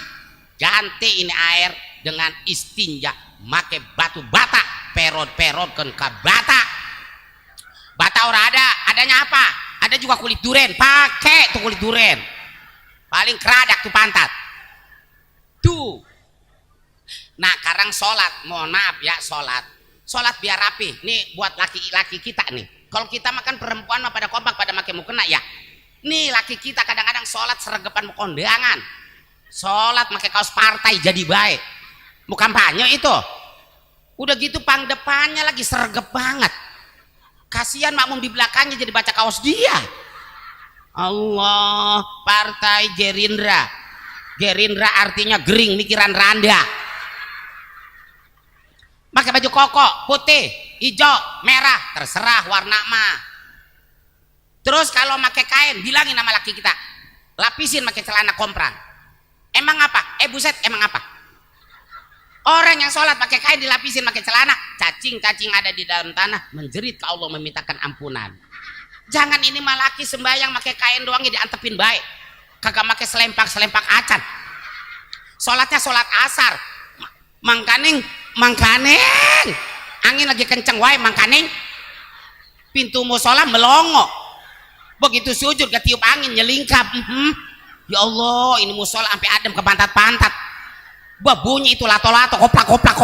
ganti ini air dengan istinja, make batu bata, perod kan ke bata ora adanya apa? Ada juga kulit duren, pakai tuh kulit duren, paling keradak tuh pantat tuh. Nah sekarang sholat, mohon maaf ya, sholat biar rapi nih buat laki-laki kita nih. Kalau kita makan perempuan mah pada kompak pada make mukena ya. Nih laki kita kadang-kadang sholat seregepan mau kondangan, sholat pakai kaos partai jadi baik, mau kampanye itu. Udah gitu pang depannya lagi sergep banget, kasihan makmum di belakangnya jadi baca kaos dia. Allah, partai Gerindra artinya gering mikiran randa. Pakai baju koko putih, hijau, merah, terserah warna mah. Terus kalau pakai kain bilangin sama laki kita, lapisin pakai celana kompran. Emang apa? Buset, emang apa? Orang yang sholat pakai kain dilapisin pakai celana, cacing ada di dalam tanah, menjerit ke Allah memintakan ampunan. Jangan ini mah laki sembahyang pakai kain doang diantepin baik, kagak pakai selempak acan. Sholatnya sholat asar, mangkaning, angin lagi kenceng wae mangkaning, pintu musola melongo. Begitu sujud ketiup angin nyelingkap. Ya Allah ini musola sampai adem ke pantat. Bunyi itu lato-lato koplak.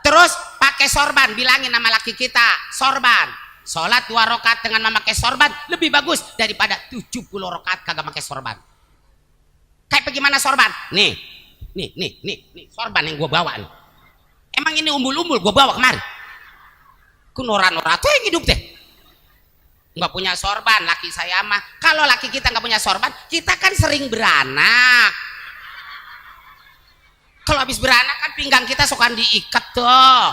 Terus pakai sorban, bilangin nama laki kita, sorban. Sholat 2 rakaat dengan memakai sorban lebih bagus daripada 70 rakaat kagak pakai sorban. Kayak bagaimana sorban? Nih sorban yang gua bawa nih. Emang ini umbul-umbul gue bawa kemari. Ku nora-nora tuh yang hidup deh. Nggak punya sorban laki saya mah. Kalau laki kita nggak punya sorban, kita kan sering beranak. Kalau habis beranak kan pinggang kita suka diikat tuh.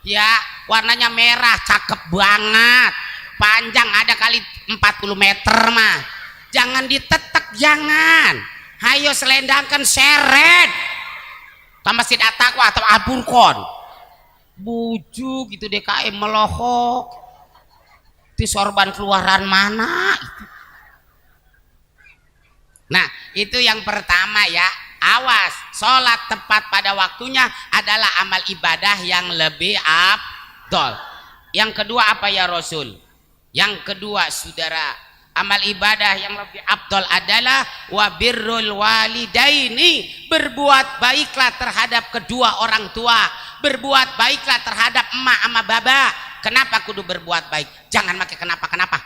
Ya, warnanya merah, cakep banget. Panjang ada kali 40 meter mah. Jangan ditetek, jangan. Hayo selendangkan seret. Ke Masjid At-Taqwa atau Al-Furqon bujuk gitu DKM melohok di sorban keluaran mana itu. Nah itu yang pertama ya, awas, sholat tepat pada waktunya adalah amal ibadah yang lebih afdol. Yang kedua apa ya Rasul? Yang kedua saudara, amal ibadah yang lebih afdol adalah wabirrul walidaini, berbuat baiklah terhadap kedua orang tua, berbuat baiklah terhadap emak sama baba. Kenapa kudu berbuat baik? Jangan pakai kenapa-kenapa.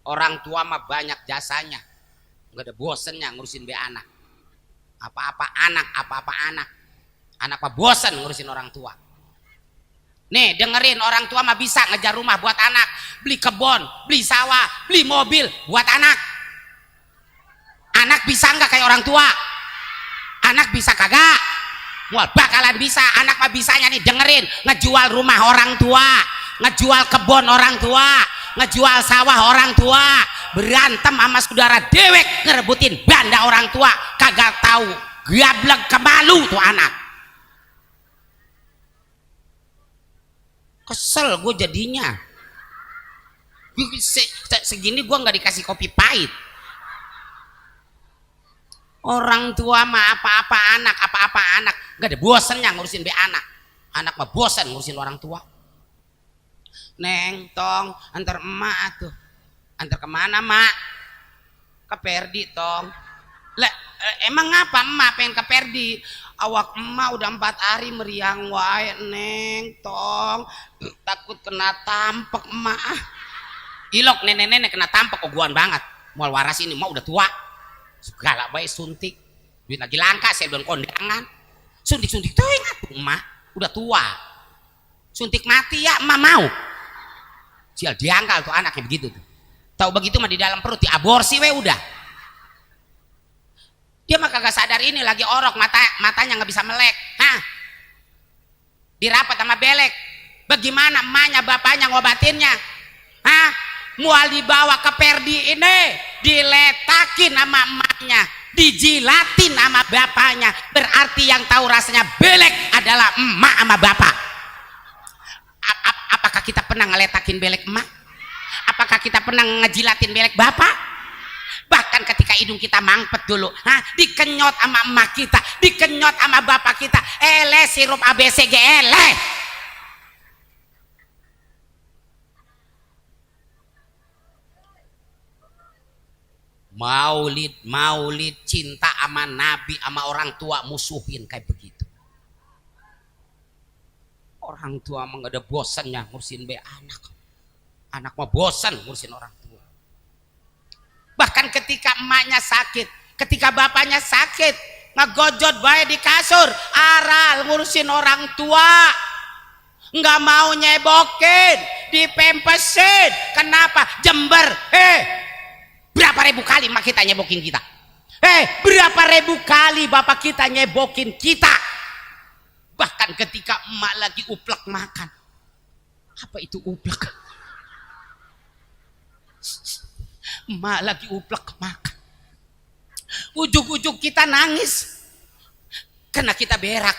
Orang tua mah banyak jasanya, nggak ada bosennya ngurusin be anak. Apa-apa anak, anak mah bosen ngurusin orang tua. Nih dengerin, orang tua mah bisa ngejar rumah buat anak, beli kebun, beli sawah, beli mobil buat anak. Anak bisa nggak kayak orang tua? Anak bisa kagak? Wah, bakalan bisa. Anak mah bisanya nih, dengerin, ngejual rumah orang tua, ngejual kebun orang tua, ngejual sawah orang tua, berantem sama saudara dewek ngerebutin banda orang tua, kagak tahu gablek kemalu tuh anak. Kesel gue jadinya. Segini gue nggak dikasih kopi pahit. Orang tua mah apa-apa anak, nggak ada bosennya ngurusin be anak. Anak mah bosen ngurusin orang tua. Neng, tong, antar emak tuh. Antar kemana mak? Ke Perdi tong. Emang ngapa emak pengen ke Perdi? Awak emak udah 4 hari meriang wae neng, tong. Takut kena tampek emak. Ilok nenek-nenek kena tampek oguan banget. Mual waras ini emak udah tua. Segala baik suntik. Duit lagi langka, saya belum kondangan. Suntik-suntik tuh ingat emak udah tua. Suntik mati ya emak mau. Sial diangkal tuh anaknya begitu tuh. Tahu begitu mah di dalam perut diaborsi we udah. Dia mah kagak sadar ini lagi orok matanya nggak bisa melek. Hah? Dirapat sama belek. Bagaimana emaknya bapaknya ngobatinnya? Hah? Mual dibawa ke Perdi ini, diletakin sama emaknya, dijilatin sama bapaknya. Berarti yang tahu rasanya belek adalah emak sama bapak. Apakah kita pernah ngeletakin belek emak? Apakah kita pernah ngejilatin belek bapak? Bahkan ketika hidung kita mangpet dulu, dikenyot sama emak kita, dikenyot sama bapak kita, sirup ABCG Maulid cinta sama nabi sama orang tua musuhin kayak begitu. Orang tua mah gak ada bosannya ngurusin be anak mah bosan ngurusin orang tua. Bahkan ketika emaknya sakit, ketika bapaknya sakit, ngegojot bae di kasur, aral ngurusin orang tua, nggak mau nyebokin, dipempesin. Kenapa? Jember, berapa ribu kali emak kita nyebokin kita? Berapa ribu kali bapak kita nyebokin kita? Bahkan ketika emak lagi uplek makan. Apa itu uplek? Emak lagi uplek makan. Ujuk-ujuk kita nangis. Karena kita berak.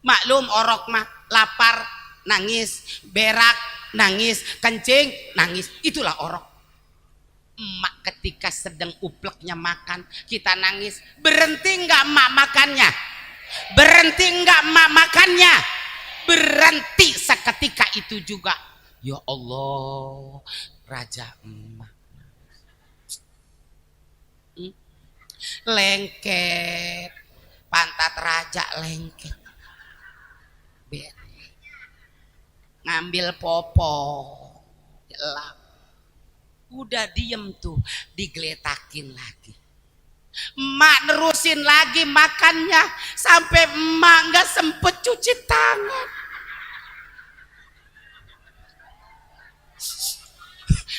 Maklum orok mah lapar nangis, berak nangis, kencing nangis. Itulah orok. Emak ketika sedang upleknya makan, kita nangis. Berhenti nggak emak makannya? Berhenti nggak emak makannya? Berhenti seketika itu juga. Ya Allah, Raja emak. Lengket, pantat raja lengket. Ngambil popo, gelap. Udah diem tuh, digeletakin lagi. Emak nerusin lagi makannya sampai emak nggak sempet cuci tangan.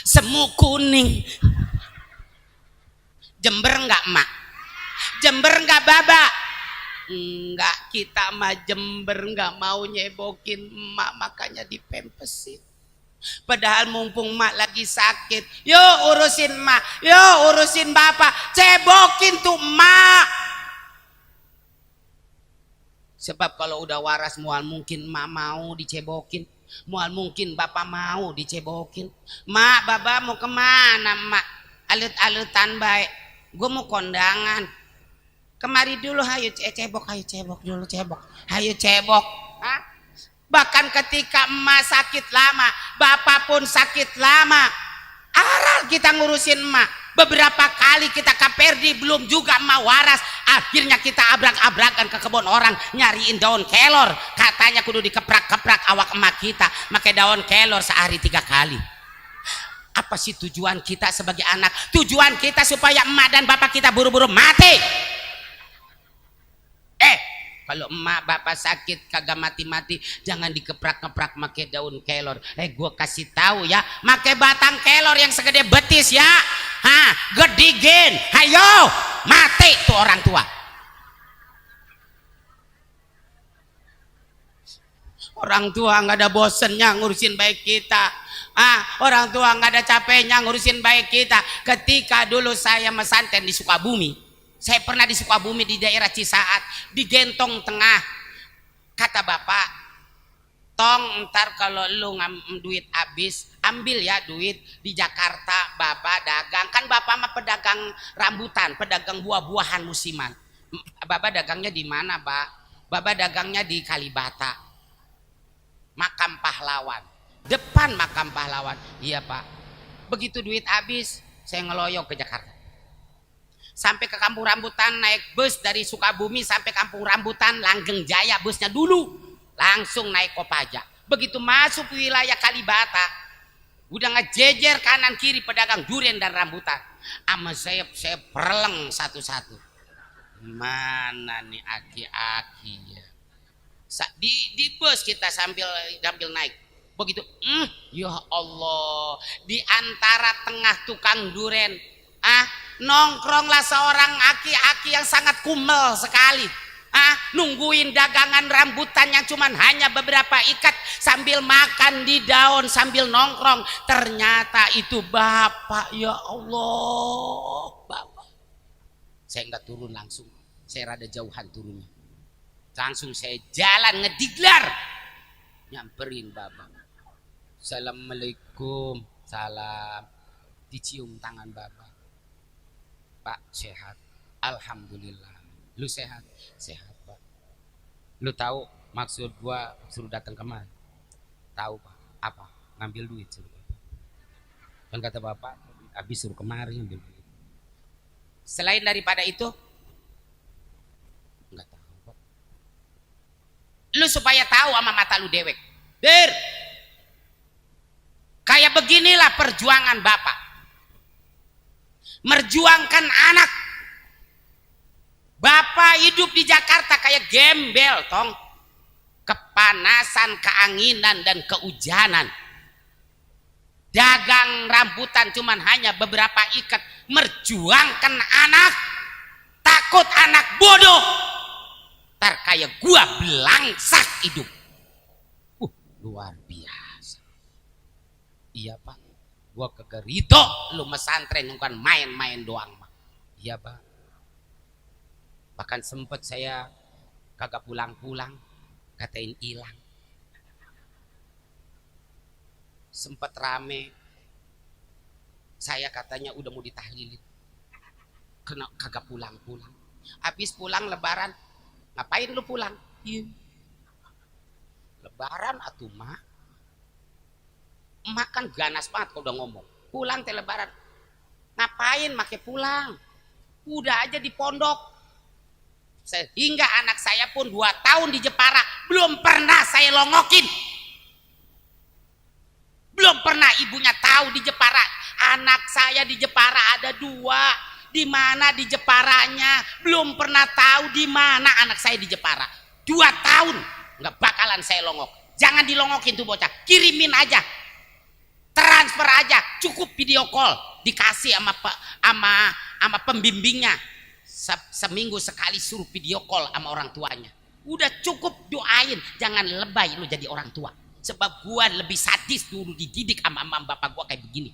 Semu kuning. Jember nggak emak? Jember nggak baba? Enggak, kita mah jember nggak mau nyebokin emak, makanya dipempesin. Padahal mumpung emak lagi sakit, yuk urusin emak, yuk urusin bapak, cebokin tuh emak. Sebab kalau udah waras mual mungkin emak mau dicebokin, mual mungkin bapak mau dicebokin. Mak, baba mau kemana mak? Alut-alutan baik, gue mau kondangan. Kemari dulu, hayu cebok, hayu cebok dulu, cebok, hayu cebok. Hah? Bahkan ketika emak sakit lama, bapak pun sakit lama, aral kita ngurusin emak. Beberapa kali kita kaperdi belum juga emak waras. Akhirnya kita abrak-abrakan ke kebun orang nyariin daun kelor. Katanya kudu dikeprak-keprak awak emak kita, pakai daun kelor sehari 3 kali. Apa sih tujuan kita sebagai anak? Tujuan kita supaya emak dan bapak kita buru-buru mati. Kalau emak bapak sakit kagak mati-mati, jangan dikeprak-keprak pakai daun kelor. Gua kasih tahu ya, pakai batang kelor yang segede betis ya. Gedigen, hayo mati tuh orang tua. Orang tua nggak ada bosennya ngurusin baik kita. Orang tua nggak ada capeknya ngurusin baik kita. Ketika dulu saya mesanten di Sukabumi, saya pernah di Sukabumi di daerah Cisaat, di Gentong Tengah. Kata bapak, tong ntar kalau lu duit habis, ambil ya duit di Jakarta. Bapak dagang, kan bapak mah pedagang rambutan, pedagang buah-buahan musiman. Bapak dagangnya di mana, Pak? Bapak dagangnya di Kalibata, Makam Pahlawan, depan Makam Pahlawan. Iya Pak. Begitu duit habis, saya ngeloyok ke Jakarta. Sampai ke Kampung Rambutan naik bus dari Sukabumi sampai Kampung Rambutan Langgeng Jaya, busnya dulu langsung naik Kopaja. Begitu masuk wilayah Kalibata, udah ngejejer kanan kiri pedagang durian dan rambutan. Ama saya perleng satu-satu. Mana nih aki-aki ya? Di bus kita sambil naik. Begitu, ya Allah, di antara tengah tukang durian, nongkronglah seorang aki-aki yang sangat kumel sekali. Nungguin dagangan rambutan yang cuman hanya beberapa ikat sambil makan di daun sambil nongkrong. Ternyata itu bapak, ya Allah, bapak. Saya nggak turun langsung, saya rada jauhan turunnya. Langsung saya jalan ngediglar, nyamperin bapak. Assalamualaikum, salam. Dicium tangan bapak. Pak sehat, alhamdulillah. Lu sehat? Sehat Pak. Lu tahu maksud gua suruh datang kemari? Tahu Pak. Apa? Ngambil duit suruh bapak. Kan kata bapak habis suruh kemari ngambil duit. Selain daripada itu enggak tahu Pak. Lu supaya tahu sama mata lu dewek. Kayak beginilah perjuangan bapak. Merjuangkan anak. Bapak hidup di Jakarta kayak gembel tong. Kepanasan, keanginan dan kehujanan. Dagang rambutan cuman hanya beberapa ikat. Merjuangkan anak. Takut anak bodoh. Ntar kayak gua belangsak hidup. Luar biasa. Iya Pak, gua kegerito lu mesantren bukan main-main doang Pak. Iya Pak. Bahkan sempet saya kagak pulang-pulang, katain hilang. Sempet rame, saya katanya udah mau ditahlilin, kena kagak pulang-pulang. Habis pulang lebaran, ngapain lu pulang? Iya. Lebaran atuh mak. Emak kan ganas banget kalau udah ngomong. Pulang teh lebaran. Ngapain make pulang? Udah aja di pondok. Sehingga anak saya pun 2 tahun di Jepara belum pernah saya longokin. Belum pernah ibunya tahu di Jepara. Anak saya di Jepara ada 2. Di mana di Jeparanya? Belum pernah tahu di mana anak saya di Jepara. 2 tahun nggak bakalan saya longok. Jangan dilongokin tuh bocah. Kirimin aja. Transfer aja, cukup video call dikasih sama pembimbingnya. Seminggu sekali suruh video call sama orang tuanya. Udah cukup doain, jangan lebay lu jadi orang tua. Sebab gua lebih sadis dulu dididik sama bapak gua kayak begini.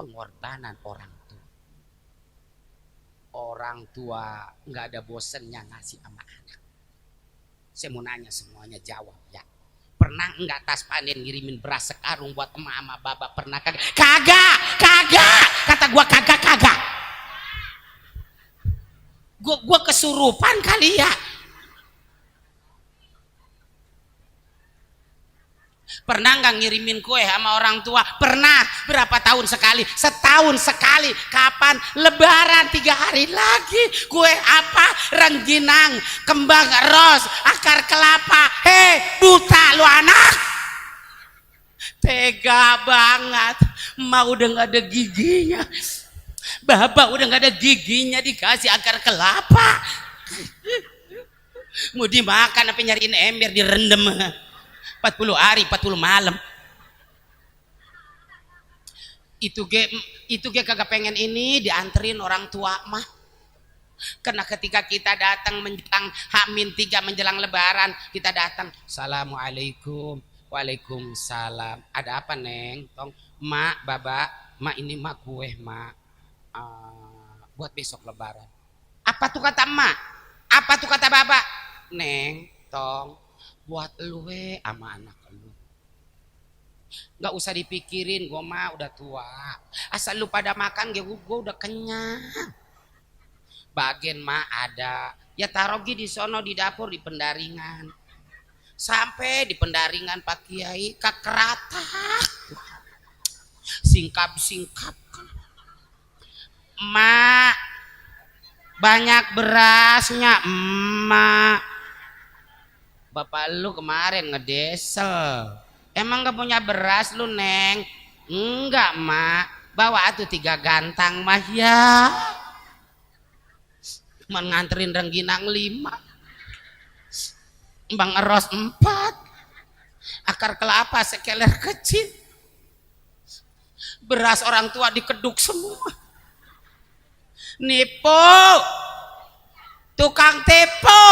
Pengorbanan orang tua. Orang tua nggak ada bosennya ngasih sama anak. Saya mau nanya semuanya jawab ya. Pernah enggak tas panen ngirimin beras sekarung buat emak sama bapak? Pernah kagak? Kagak. Kata gua kagak. Gua kesurupan kali ya. Pernah nggak ngirimin kue sama orang tua? Pernah. Berapa tahun sekali? Setahun sekali. Kapan? Lebaran 3 hari lagi. Kue apa? Rengginang, kembang ros, akar kelapa. Buta lu anak. Tega banget. Ma udah nggak ada giginya. Bapak udah nggak ada giginya dikasih akar kelapa. Mau dimakan apa nyariin ember direndam. 40 hari 40 malam. Itu ge kagak pengen ini dianterin orang tua mah. Karena ketika kita datang menjelang H-3 menjelang lebaran, kita datang, assalamualaikum. Waalaikumsalam. Ada apa neng? Tong, mak, baba, mak ini mak kue mak, buat besok lebaran. Apa tuh kata mak? Apa tuh kata baba? Neng, tong, buat lu sama anak lu. Nggak usah dipikirin, gue mah udah tua. Asal lu pada makan, gue udah kenyang. Bagian mah ada, ya taruh di sono di dapur di pendaringan. Sampai di pendaringan Pak Kiai kakeratak, singkap. Mak, banyak berasnya, emak. Bapak lu kemarin ngedesel. Emang gak punya beras lu neng? Enggak mak. Bawa atuh 3 gantang mah ya. Nganterin rengginang 5, bang eros 4, akar kelapa sekeler kecil. Beras orang tua dikeduk semua. Nipu, tukang tipu.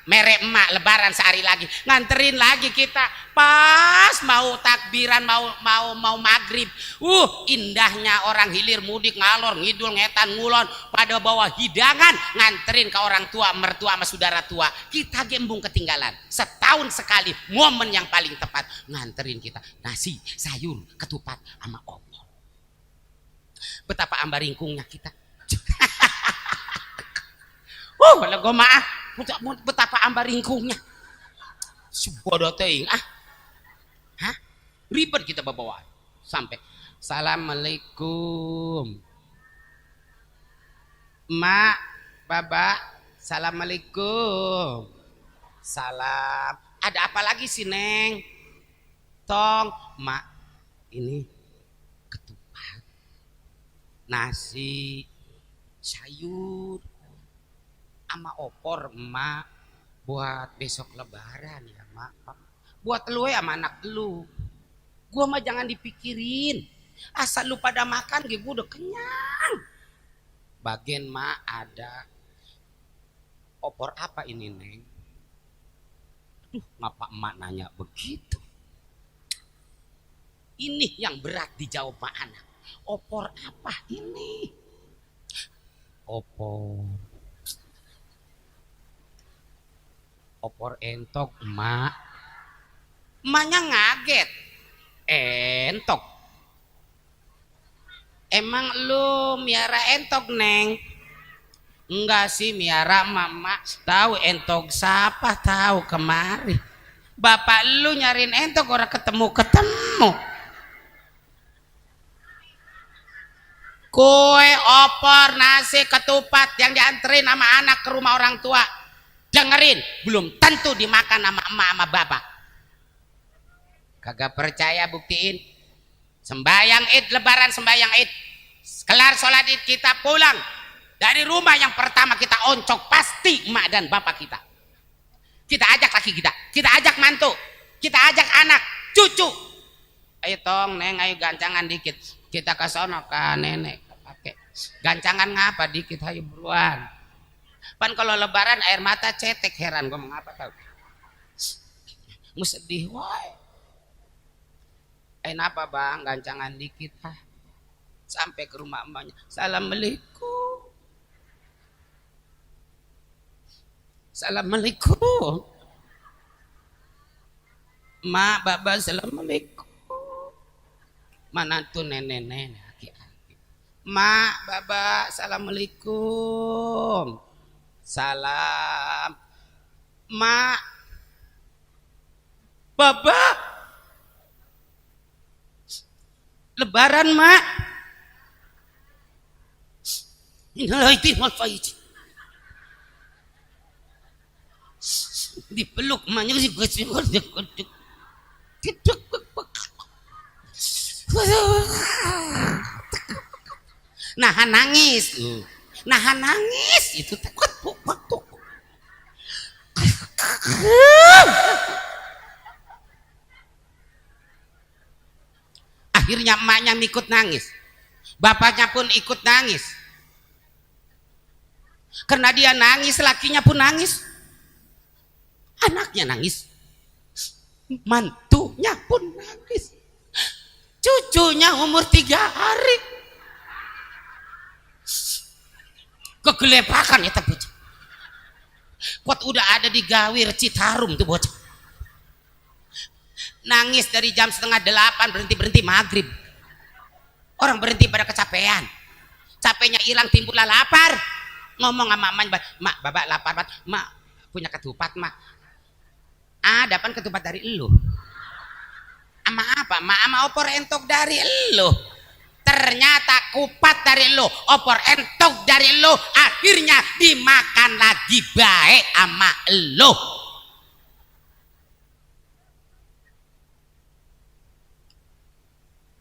Merek emak lebaran sehari lagi, nganterin lagi kita pas mau takbiran mau maghrib. Indahnya orang hilir mudik ngalor ngidul ngetan ngulon pada bawa hidangan nganterin ke orang tua mertua sama saudara tua. Kita gembung ketinggalan. Setahun sekali momen yang paling tepat nganterin kita nasi sayur ketupat sama opor. Betapa ambaringkungnya kita. Kalau gue maaf, betapa ambaringkungnya. Bodoh teuing ribet kita bawa sampai assalamualaikum mak baba, assalamualaikum. Salam. Ada apa lagi sih neng? Tong mak, ini ketupat, nasi sayur sama opor emak buat besok lebaran ya mak. Buat lu sama anak lu. Gua mah jangan dipikirin. Asal lu pada makan gue udah kenyang. Bagian mak ada opor apa ini neng? Ngapa emak nanya begitu? Ini yang berat dijawab mak anak. Opor apa ini? Opor entok emak. Emaknya ngaget. Entok. Emang lu miara entok neng? Enggak sih miara mama. Tahu entok siapa tahu kemari. Bapak lu nyariin entok orang ketemu. Kue, opor, nasi, ketupat yang dianterin sama anak ke rumah orang tua. Dengerin, belum tentu dimakan sama emak sama bapak. Kagak percaya buktiin. Sembayang Id, lebaran sembayang Id. Kelar sholat Id kita pulang. Dari rumah yang pertama kita oncok pasti emak dan bapak kita. Kita ajak laki kita ajak mantu, kita ajak anak, cucu. Ayo tong neng, ayo gancangan dikit. Kita ke sono ke nenek, pakai gancangan ngapa dikit, ayo buruan. Pan kalau lebaran air mata cetek, heran gue mengapa tahu. Mu sedih woy. Apa bang, gancangan dikit sampai ke rumah emaknya. Assalamualaikum. Assalamualaikum. Mak, baba, assalamualaikum. Mana tuh nenek-nenek aki-aki. Mak, Baba, assalamualaikum. Salam. Mak, Baba, Lebaran, Mak. Innalillahi wa inna ilaihi. Dipeluk emaknya sih nahan nangis, nahan nangis itu takut. Akhirnya emaknya ikut nangis, bapaknya pun ikut nangis. Karena dia nangis, lakinya pun nangis, anaknya nangis, mantunya pun nangis, cucunya umur 3 hari kegelepakan ya bocah. Kuat udah ada di Gawir Citarum tuh bocah, nangis dari jam 7:30 berhenti maghrib. Orang berhenti pada kecapean, capeknya hilang, timbullah lapar. Ngomong sama mamanya, mak, Baba lapar banget, mak punya ketupat mak. Ada apa ketupat dari elu? Ama apa? Mak ama opor entok dari elu. Ternyata kupat dari elu, opor entok dari elu. Akhirnya dimakan lagi baik ama elu.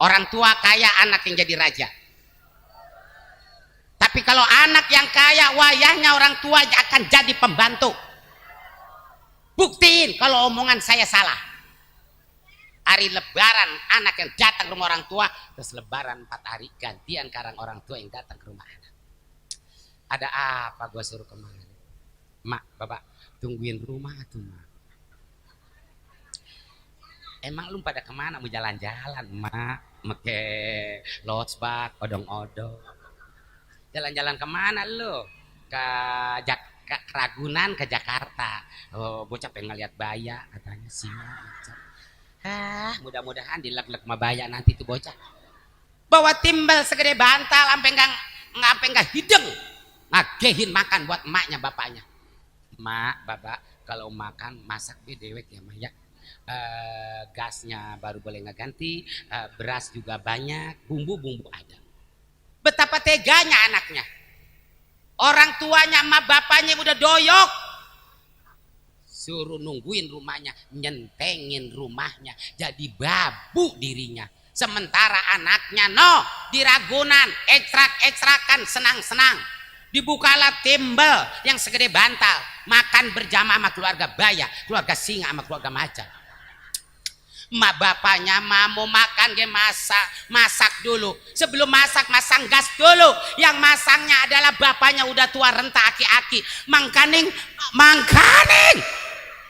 Orang tua kaya, anak yang jadi raja. Tapi kalau anak yang kaya, wayahnya orang tua akan jadi pembantu. Buktiin kalau omongan saya salah. Hari lebaran anak yang datang ke rumah orang tua, terus lebaran 4 hari gantian karang orang tua yang datang ke rumah anak. Ada apa gua suruh kemana? Mak, Bapak tungguin rumah tuh mak. Emang lu pada kemana? Mau jalan-jalan mak, make lodgebag, odong-odong. Jalan-jalan kemana lu? Ke Ragunan, ke Jakarta. Oh, bocah pengen ngeliat baya katanya singa. Mudah-mudahan dileg-leg sama baya nanti tuh bocah. Bawa timbal segede bantal sampai enggak hideng. Ngagehin makan buat emaknya bapaknya. Mak, Bapak kalau makan masak dewek ya mak ya. Gasnya baru boleh ngeganti, beras juga banyak, bumbu-bumbu ada. Betapa teganya anaknya. Orang tuanya sama bapaknya udah doyok, suruh nungguin rumahnya, nyentengin rumahnya, jadi babu dirinya. Sementara anaknya di Ragunan, ekstrak-ekstrakan, senang-senang. Dibukalah timbel yang segede bantal, makan berjamaah sama keluarga baya, keluarga singa sama keluarga macan. Mak bapaknya mau makan dia masak dulu. Sebelum masak masang gas dulu. Yang masangnya adalah bapaknya udah tua renta aki-aki. Mangkaning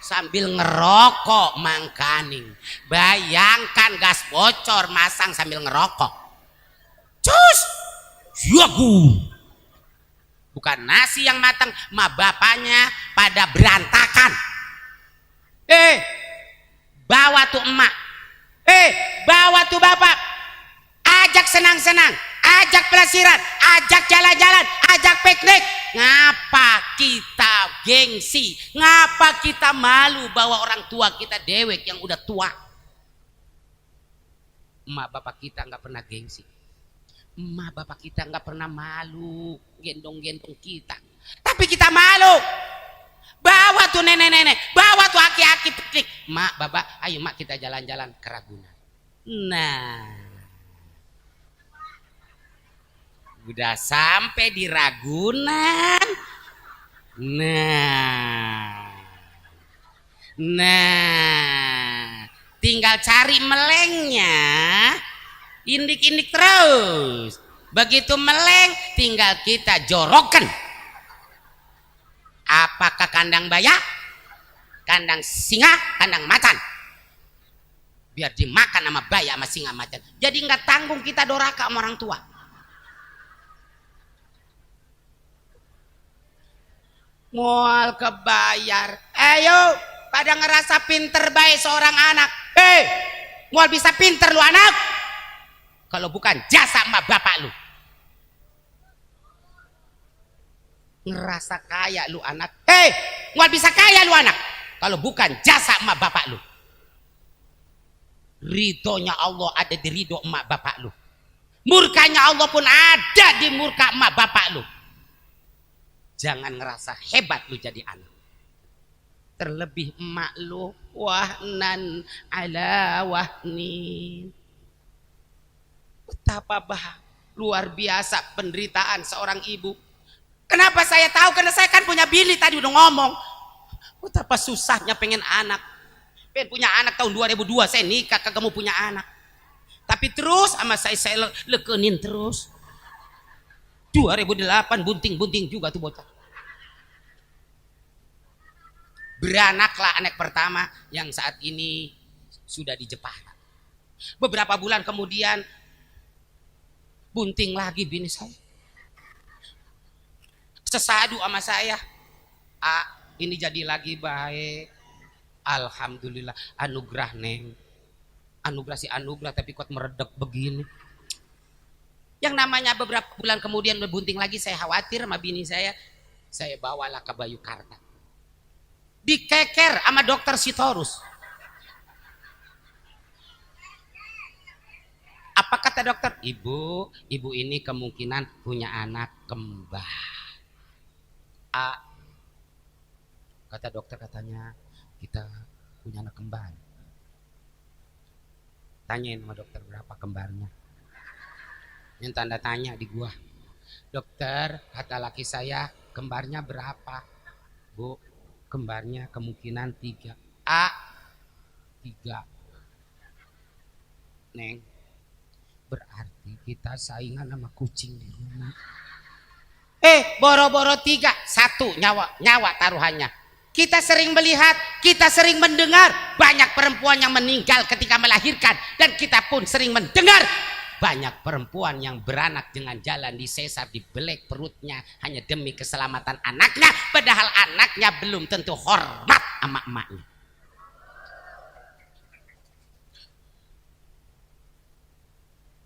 sambil ngerokok mangkaning. Bayangkan gas bocor masang sambil ngerokok. Cus, yagu. Bukan nasi yang matang, mak bapaknya pada berantakan. Bawa tuh emak, bawa tuh bapak, ajak senang-senang, ajak pelesiran, ajak jalan-jalan, ajak piknik. Ngapa kita gengsi? Ngapa kita malu bawa orang tua kita dewek yang udah tua? Emak bapak kita nggak pernah gengsi, emak bapak kita nggak pernah malu gendong-gendong kita, tapi kita malu. Bawa tuh nenek-nenek, bawa tuh aki-aki piknik. Mak, Bapak, ayo mak kita jalan-jalan ke Ragunan. Nah, udah sampai di Ragunan. Nah, tinggal cari melengnya, indik-indik terus. Begitu meleng, tinggal kita jorokan. Apakah kandang baya, kandang singa, kandang macan? Biar dimakan sama baya sama singa macan. Jadi nggak tanggung kita doraka sama orang tua. Mual kebayar. Ayo pada ngerasa pinter baik seorang anak. Mual bisa pinter lu anak. Kalau bukan jasa sama bapak lu. Ngerasa kaya lu anak. Hei, nggak bisa kaya lu anak kalau bukan jasa emak bapak lu. Ridhonya Allah ada di ridho emak bapak lu. Murkanya Allah pun ada di murka emak bapak lu. Jangan ngerasa hebat lu jadi anak. Terlebih emak lu wahnan ala wahnin. Betapa luar biasa penderitaan seorang ibu. Kenapa saya tahu? Karena saya kan punya bini, tadi udah ngomong. Betapa susahnya pengen anak. Pengen punya anak tahun 2002 saya nikah kagak mau punya anak. Tapi terus sama saya lekenin terus. 2008 bunting-bunting juga tuh bocah. Beranaklah anak pertama yang saat ini sudah di Jepara. Beberapa bulan kemudian bunting lagi bini saya. Sesadu sama saya. Ini jadi lagi baik. Alhamdulillah, anugerah neng. Anugerah si anugerah tapi kok meredek begini. Yang namanya beberapa bulan kemudian berbunting lagi, saya khawatir sama bini saya. Saya bawalah ke Bayukarta. Dikeker sama dokter Sitorus. Apa kata dokter? Ibu ini kemungkinan punya anak kembar. Kata dokter, katanya kita punya anak kembar. Tanyain sama dokter berapa kembarnya. Yang tanda tanya di gua. Dokter, kata laki saya kembarnya berapa? Bu, kembarnya kemungkinan 3. 3. Neng, berarti kita saingan sama kucing di rumah. Boro-boro 3, 1 nyawa taruhannya. Kita sering melihat, kita sering mendengar banyak perempuan yang meninggal ketika melahirkan, dan kita pun sering mendengar banyak perempuan yang beranak dengan jalan disesar, dibelek perutnya hanya demi keselamatan anaknya, padahal anaknya belum tentu hormat sama emaknya.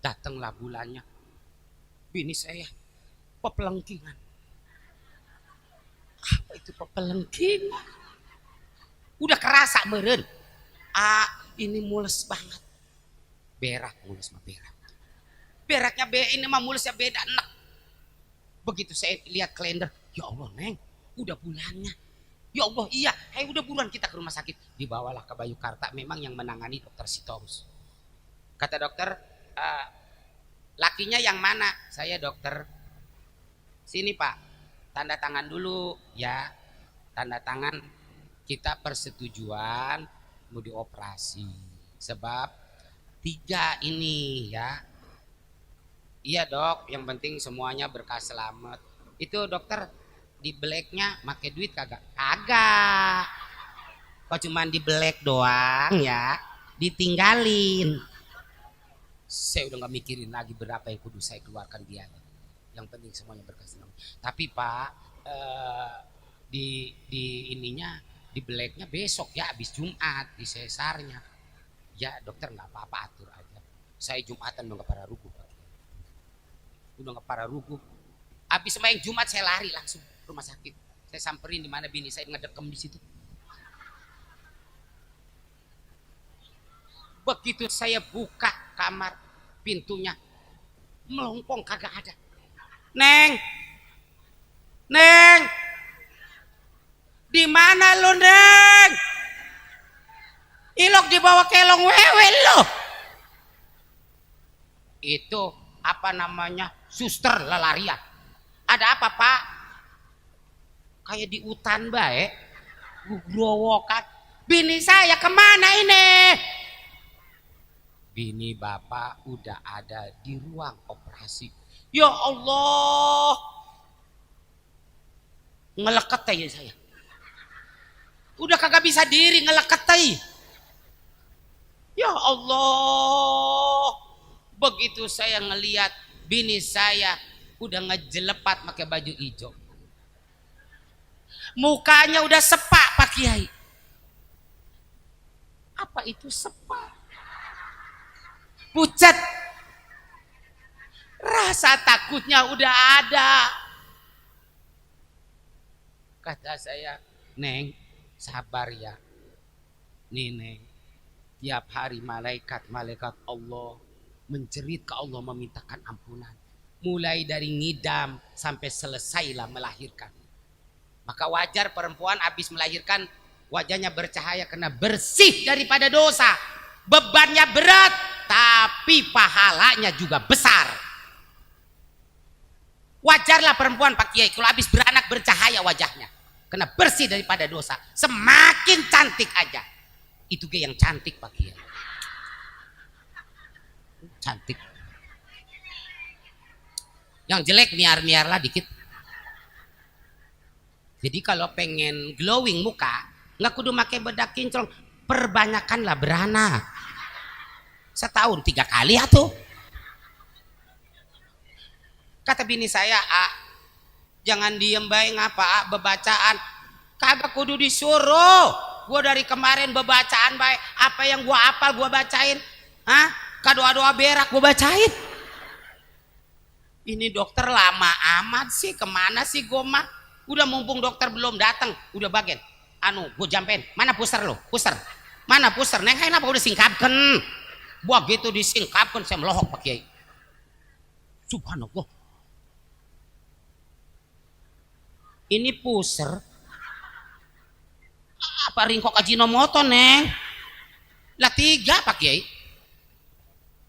Datanglah bulannya, bini saya pepelengkingan. Apa itu pepelengkingan? Udah kerasa meren. Ini mules banget. Berak, mules mah berak. Beraknya ini mah mulesnya beda enak. Begitu saya lihat kalender, ya Allah neng, udah bulannya. Ya Allah iya, udah buruan kita ke rumah sakit. Dibawalah ke Bayukarta, memang yang menangani dokter Sitorus. Kata dokter, lakinya yang mana? Saya dokter. Sini pak, tanda tangan dulu ya. Tanda tangan kita persetujuan mau dioperasi. Sebab 3 ini ya. Iya dok, yang penting semuanya berkah selamat. Itu dokter di blacknya pakai duit kagak? Kagak. Kok cuman di black doang ya, ditinggalin. Saya udah gak mikirin lagi berapa yang kudu saya keluarkan biaya. Yang penting semuanya berkah selamat. Tapi pak, di ininya, di blacknya besok ya, habis Jumat di sesarnya. Ya dokter nggak apa-apa, atur aja. Saya Jumatan udah nggak parah ruguh. Udah nggak parah ruguh. Habis sembahyang Jumat saya lari langsung ke rumah sakit. Saya samperin di mana bini saya ngedekem di situ. Begitu saya buka kamar pintunya, melongkong kagak ada. Neng, Neng, di mana lu Neng? Ilok dibawa kelong wewe lo. Itu apa namanya, suster lelarian. Ada apa pak? Kayak di hutan baik, gugrowokan. Bini saya kemana ini? Bini bapak udah ada di ruang operasi. Ya Allah, ngeleket aja saya. Udah kagak bisa diri, ngeleket aja. Ya Allah, begitu saya ngelihat bini saya udah ngejelepat pakai baju hijau, mukanya udah sepak Pak Kiai. Apa itu sepak? Pucat. Rasa takutnya udah ada. Kata saya, Neng, sabar ya. Nih Neng, tiap hari malaikat Allah menjerit ke Allah memintakan ampunan. Mulai dari ngidam sampai selesailah melahirkan. Maka wajar perempuan habis melahirkan wajahnya bercahaya karena bersih daripada dosa. Bebannya berat tapi pahalanya juga besar. Wajarlah perempuan Pak Kiai kalau habis beranak bercahaya wajahnya karena bersih daripada dosa. Semakin cantik aja. Itu yang cantik Pak Kiai. Cantik. Yang jelek miar-miarlah dikit. Jadi kalau pengen glowing muka, nggak kudu pakai bedak kinclong, perbanyakanlah beranak. Setahun 3 kali atuh. Kata bini saya, jangan diem bae ngapa bebacaan. Kagak kudu disuruh. Gua dari kemarin bebacaan bae, apa yang gua apal gua bacain. Doa-doa berak gua bacain. Ini dokter lama amat sih, kemana sih gua mah? Udah mumpung dokter belum datang, udah bagian. Gue jampen, mana puser lo? Puser. Mana puser? Neng apa udah singkapkan. Buah gitu disingkapkan, saya melohok Pak Kiai. Subhanallah. Ini puser. Apa ringkok Ajinomoto, Neng? Lah 3 Pak Kiai.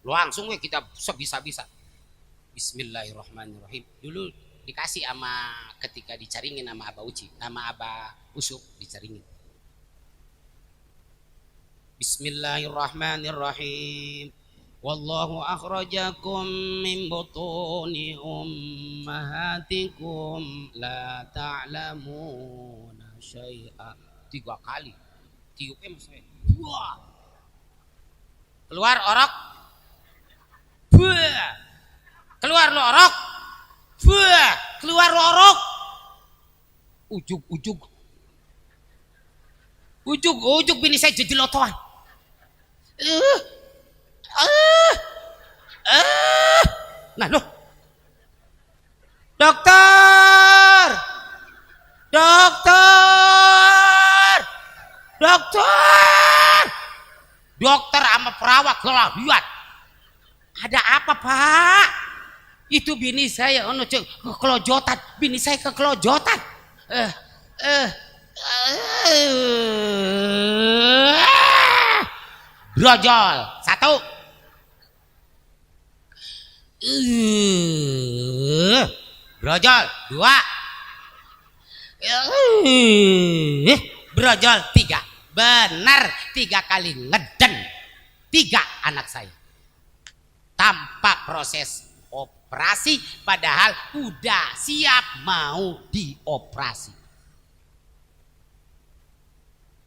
Langsung kita sebisa-bisa. Bismillahirrahmanirrahim. Dulu dikasih sama ketika dicaringin sama Abah Uci, sama Abah Usuk dicaringin. Bismillahirrahmanirrahim. Wallahu akhrajakum min butuni ummahatikum la ta'lamuna syai'a. 3 kali. Tiupnya maksudnya. Wah. Keluar orok. Wah. Keluar lo orok. Wah, keluar lorok. Ujuk bini saya jejelotoan. Nah loh. Dokter. Dokter sama perawat kelah lihat. Ada apa Pak? Itu bini saya kekelojotan. Bini saya kekelojotan. Brojol 1. Brojol 2. Brojol 3. Benar 3 kali ngeden. 3 anak saya. Tanpa proses operasi padahal udah siap mau dioperasi.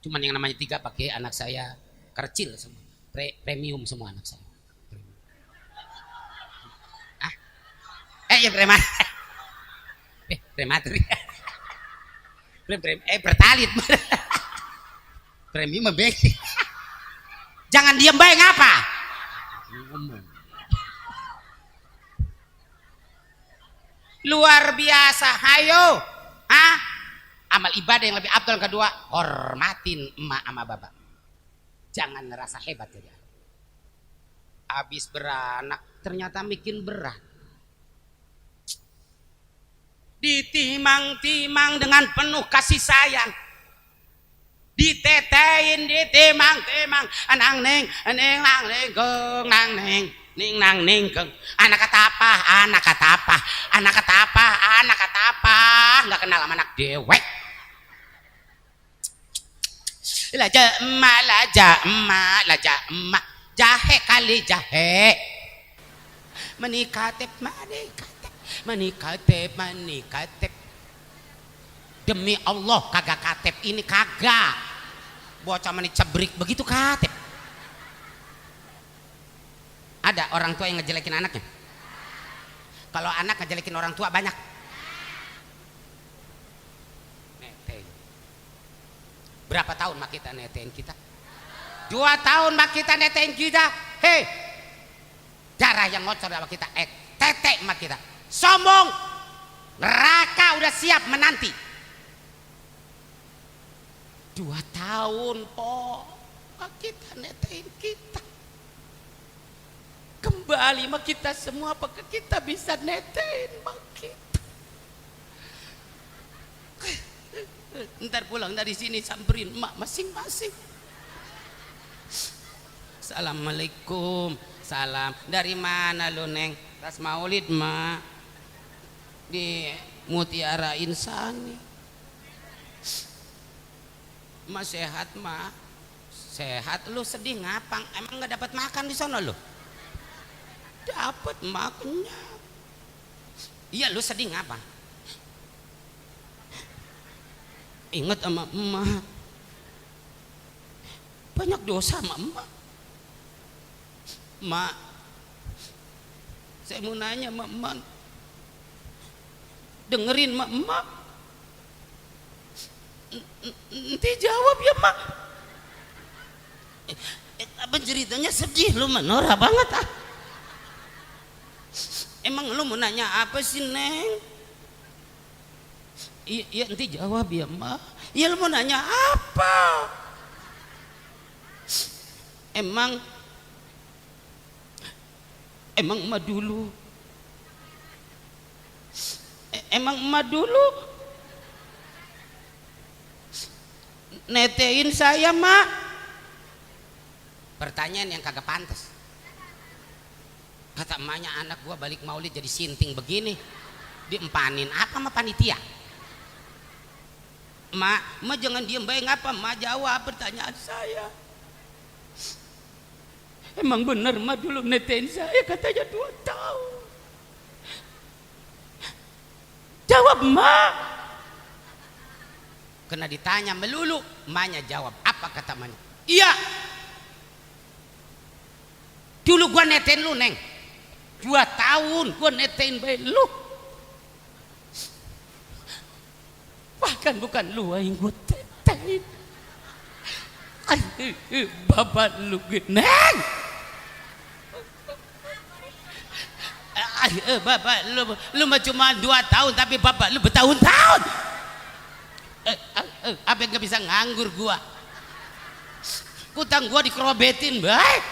Cuman yang namanya 3 pakai anak saya kecil semua, premium semua anak saya. Ya prematur. Pertalit. Premium bebek. Jangan diam baik ngapa? Luar biasa, hayo. Amal ibadah yang lebih abdul kedua, hormatin emak sama bapak. Jangan ngerasa hebat jadi. Habis beranak ternyata bikin berat. Ditimang-timang dengan penuh kasih sayang. Ditetein, ditimang-timang. Nang neng geng, nang neng. Ning nang ning keng. Anak kata apa? Nggak kenal sama anak dewek. Laja emak. Jahe kali jahe. Menikatep. Demi Allah kagak katep ini kagak. Bocah meni cebrik begitu katep. Ada orang tua yang ngejelekin anaknya? Kalau anak ngejelekin orang tua banyak. Netein. Berapa tahun mak kita netein kita? 2 tahun mak kita netein kita. Hei, darah yang ngocor sama kita. Tetek mak kita. Sombong. Neraka udah siap menanti. 2 tahun po kita netein kita kembali mah kita semua apakah kita bisa netein mah kita. Ntar pulang dari sini samperin mak masing-masing. Assalamualaikum. Salam. Dari mana lu Neng? Tas Maulid mak di Mutiara Insani. Mak sehat mak. Sehat. Lu sedih ngapang? Emang nggak dapat makan di sana lu? Dapat makannya. Iya lu sedih ngapa? Ingat sama emak. Banyak dosa sama emak. Mak, saya mau nanya sama emak. Dengerin sama emak. Nanti jawab ya mak. Apa ceritanya sedih lu menora banget ah. Emang lu mau nanya apa sih Neng? Iya nanti jawab ya mak. Iya lu mau nanya apa? Emang emak dulu. Emang emak dulu netein saya mak. Pertanyaan yang kagak pantas. Kata emaknya anak gua balik maulid jadi sinting begini. Diempanin apa sama panitia? Mak jangan diem baik ngapa? Mak jawab pertanyaan saya. Emang bener mak dulu netein saya katanya 2 tahun. Jawab mak. Kena ditanya melulu, emaknya jawab. Apa kata emaknya? Iya. Dulu gua netein lu Neng 2 tahun gua netein bayi lu. Bahkan bukan lu yang gua tetein. Bapak lu Neng. Bapak lu mah cuma 2 tahun tapi bapak lu bertahun-tahun. Apa yang gak bisa nganggur gua? Kutang gua dikerobetin baik.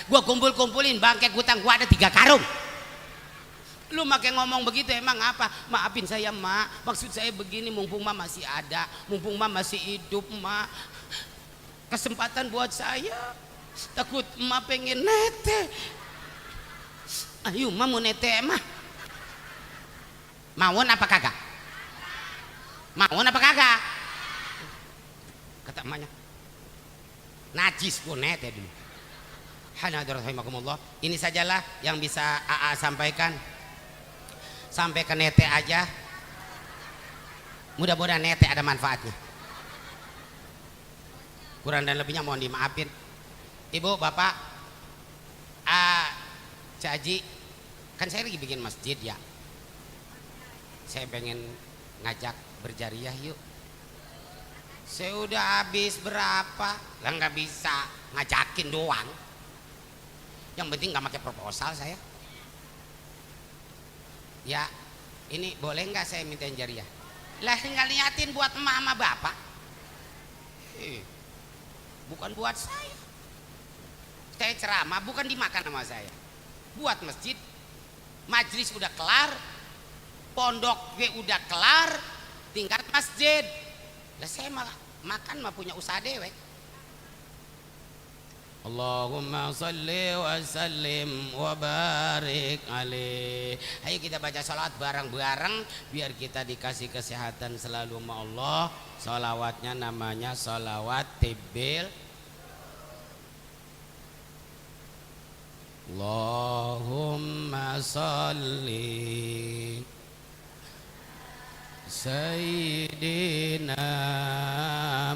Gua kumpulin bangke hutang gua ada 3 karung. Lu makai ngomong begitu emang apa? Maafin saya mak, maksud saya begini, mumpung mak masih ada, mumpung mak masih hidup mak, kesempatan buat saya. Takut mak pengen nete. Ayo mak mau nete mah. Mauan apa kagak? Mauan apa kagak? Kata emaknya najis gua nete dulu. Hanadarahimakumullah. Ini sajalah yang bisa AA sampaikan. Sampai ke nete aja. Mudah-mudahan nete ada manfaatnya. Kurang dan lebihnya mohon dimaafin. Ibu, bapak, Cak Haji, kan saya lagi bikin masjid ya. Saya pengen ngajak berjariah yuk. Saya udah habis berapa? Lah nggak bisa ngajakin doang. Yang penting nggak pakai proposal saya. Ya, ini boleh nggak saya minta jariah? Lah tinggal niatin buat emak sama bapak. Bukan buat saya. Saya ceramah bukan dimakan sama saya. Buat masjid, majlis udah kelar, pondok gue udah kelar, tinggal masjid. Lah saya malah makan mah punya usaha dewek. Allahumma salli wa sallim wa barik alaih. Ayo kita baca salawat bareng-bareng biar kita dikasih kesehatan selalu sama Allah. Salawatnya namanya salawat tibil. Allahumma salli Sayyidina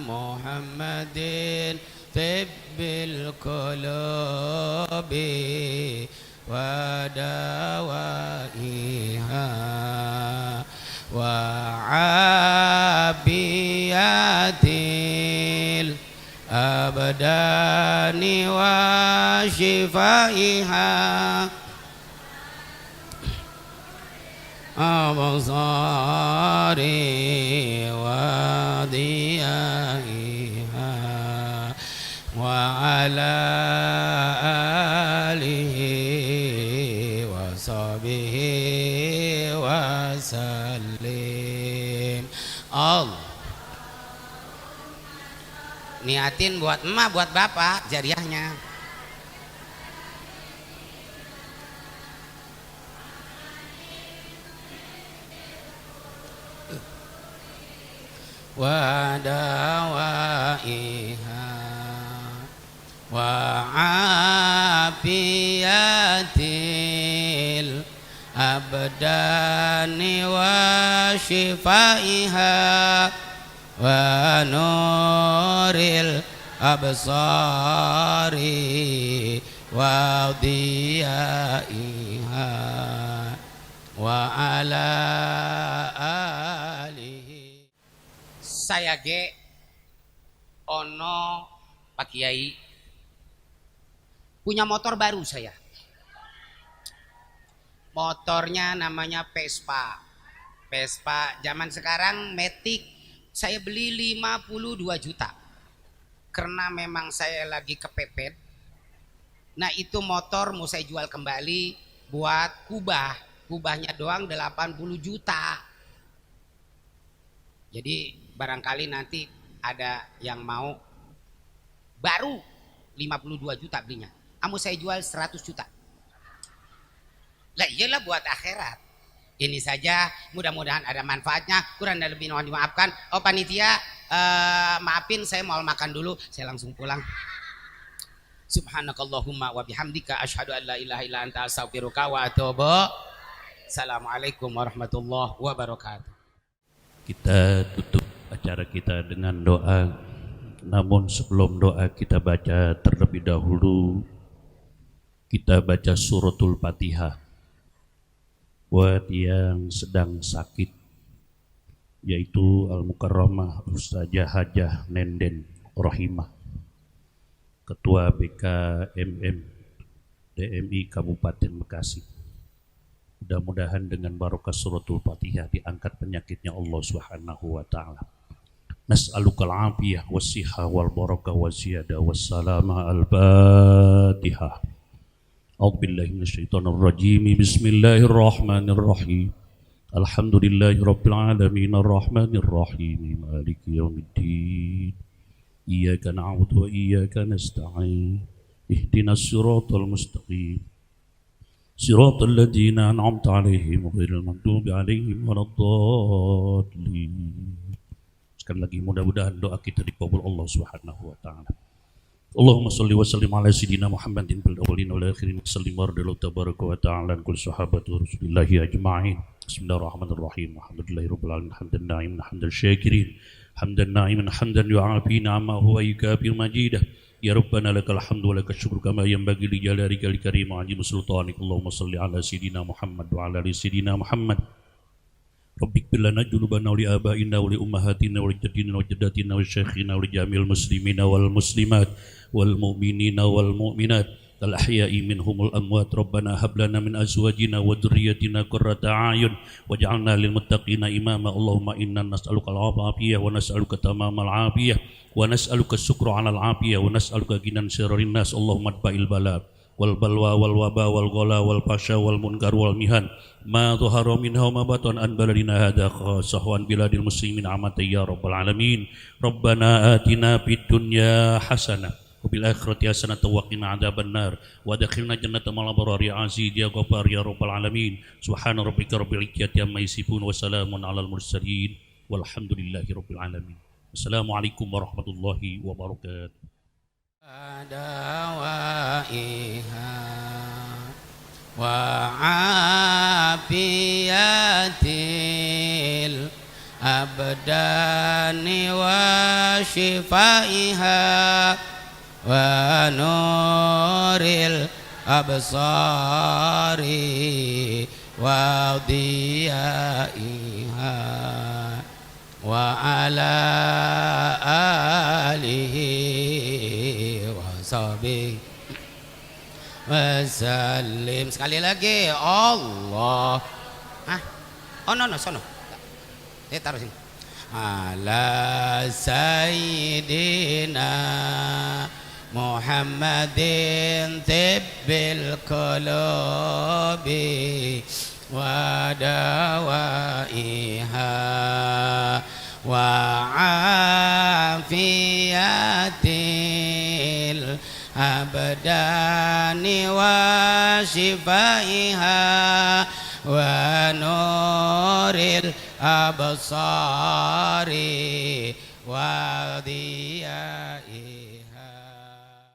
Muhammadin tibbil qulubi wa dawaiha wa abiyatil abdani wa shifaiha الأبصار وضيائها وعلى آله وصحبه وسلم. Allah niatin buat emak buat bapak jariahnya. Wa dawaiha wa afiyatil abdani wa shifaiha wa nuril absari wa diyaiha wa ala alihi. Saya ge ono Pak Kiai punya motor baru saya. Motornya namanya Vespa. Vespa zaman sekarang Matic. Saya beli 52 juta. Karena memang saya lagi kepepet. Nah, itu motor mau saya jual kembali buat kubah. Kubahnya doang 80 juta. Jadi barangkali nanti ada yang mau baru 52 juta belinya. Kamu saya jual 100 juta. Lah iyalah buat akhirat. Ini saja mudah-mudahan ada manfaatnya. Kurang dan lebih mohon dimaafkan. Oh panitia maafin saya mau makan dulu. Saya langsung pulang. Subhanakallahumma wa bihamdika asyhadu an la ilaha illa anta astaghfiruka wa atubu. Assalamualaikum warahmatullahi wabarakatuh. Kita tutup acara kita dengan doa. Namun sebelum doa kita baca terlebih dahulu, kita baca suratul Fatihah buat yang sedang sakit, yaitu Al-Mukarramah Ustazah Hajah Nenden Rohimah, Ketua BKMM DMI Kabupaten Bekasi. Mudah-mudahan dengan barokah suratul Fatihah diangkat penyakitnya Allah Subhanahu wa taala. Nas'alukal afiyah wassihah wal barakah waziyadah wassalama. Al-Fatihah. A'udzubillahi minasyaitonir rajim. Bismillahirrahmanirrahim. Alhamdulillahi rabbil alamin arrahmanir rahim maliki yaumiddin. Iyyaka na'budu wa iyyaka nasta'in. Ihdinas siratal mustaqim. Siratal ladzina an'amta 'alaihim ghairil maghdubi 'alaihim waladdallin. Sekali lagi mudah-mudahan doa kita dikabul Allah Subhanahu wa taala. Allahumma shalli wa sallim ala sayyidina Muhammadin fil awwalin wal akhirin sallim warḍallahu tabaraka wa ta'ala an kulli sahabati rasulillahi ajma'in. Bismillahirrahmanirrahim. Alhamdulillahirabbil alamin hamdan na'iman hamdan syakirin hamdan na'iman hamdan yu'afina amma huwa yukafi majidah. Ya Rabbana lakal hamdu wa lakal syukru kama yanbaghi li jalalika al karim wa 'azimi sultanik. Allahumma shalli ala sayyidina Muhammad wa ala ali sayyidina Muhammad. Rabbik lana junubana wa li abaina wa li ummahatina wa li jaddina wa jaddatina wa syekhina wa li jamil muslimina wal muslimat wal mu'minina wal mu'minat al ahya'i minhumul amwat. Rabbana hab lana min azwajina wa dhurriyyatina qurrata a'yun waj'alna lil muttaqina imama. Allahumma inna nas'aluka al-'afiyah wa nas'aluka tamamal 'afiyah wa nas'aluka syukra 'alal 'afiyah wa nas'aluka ginan syarrin nas. Allahumma adba'il bala wal balwa wal waba wal ghala wal fasha wal munkar wal mihan ma dhahara minha wa ma batan an baladina hadha khassah wa an biladil muslimin amata ya rabbal alamin. Rabbana atina fid dunya hasanah wa bil akhirati hasanah wa qina adzabannar wa adkhilna jannata ma'al abrar ya aziz ya ghaffar ya rabbal alamin. Subhana rabbika rabbil izzati amma yasifun wa salamun alal mursalin walhamdulillahi rabbil alamin. Assalamualaikum warahmatullahi wabarakatuh. Dawaiha wa afiyatil abdani wa shifaiha wa nuril absari wa diyaiha wa ala alihi wa sahbihi wasallim. Sekali lagi Allah. Oh no sono. Taruh sini. Ala sayyidina Muhammadin tibbil qulubi wa dawaiha wa afiyatil abdani wa shifaiha wa nuril absari wa diya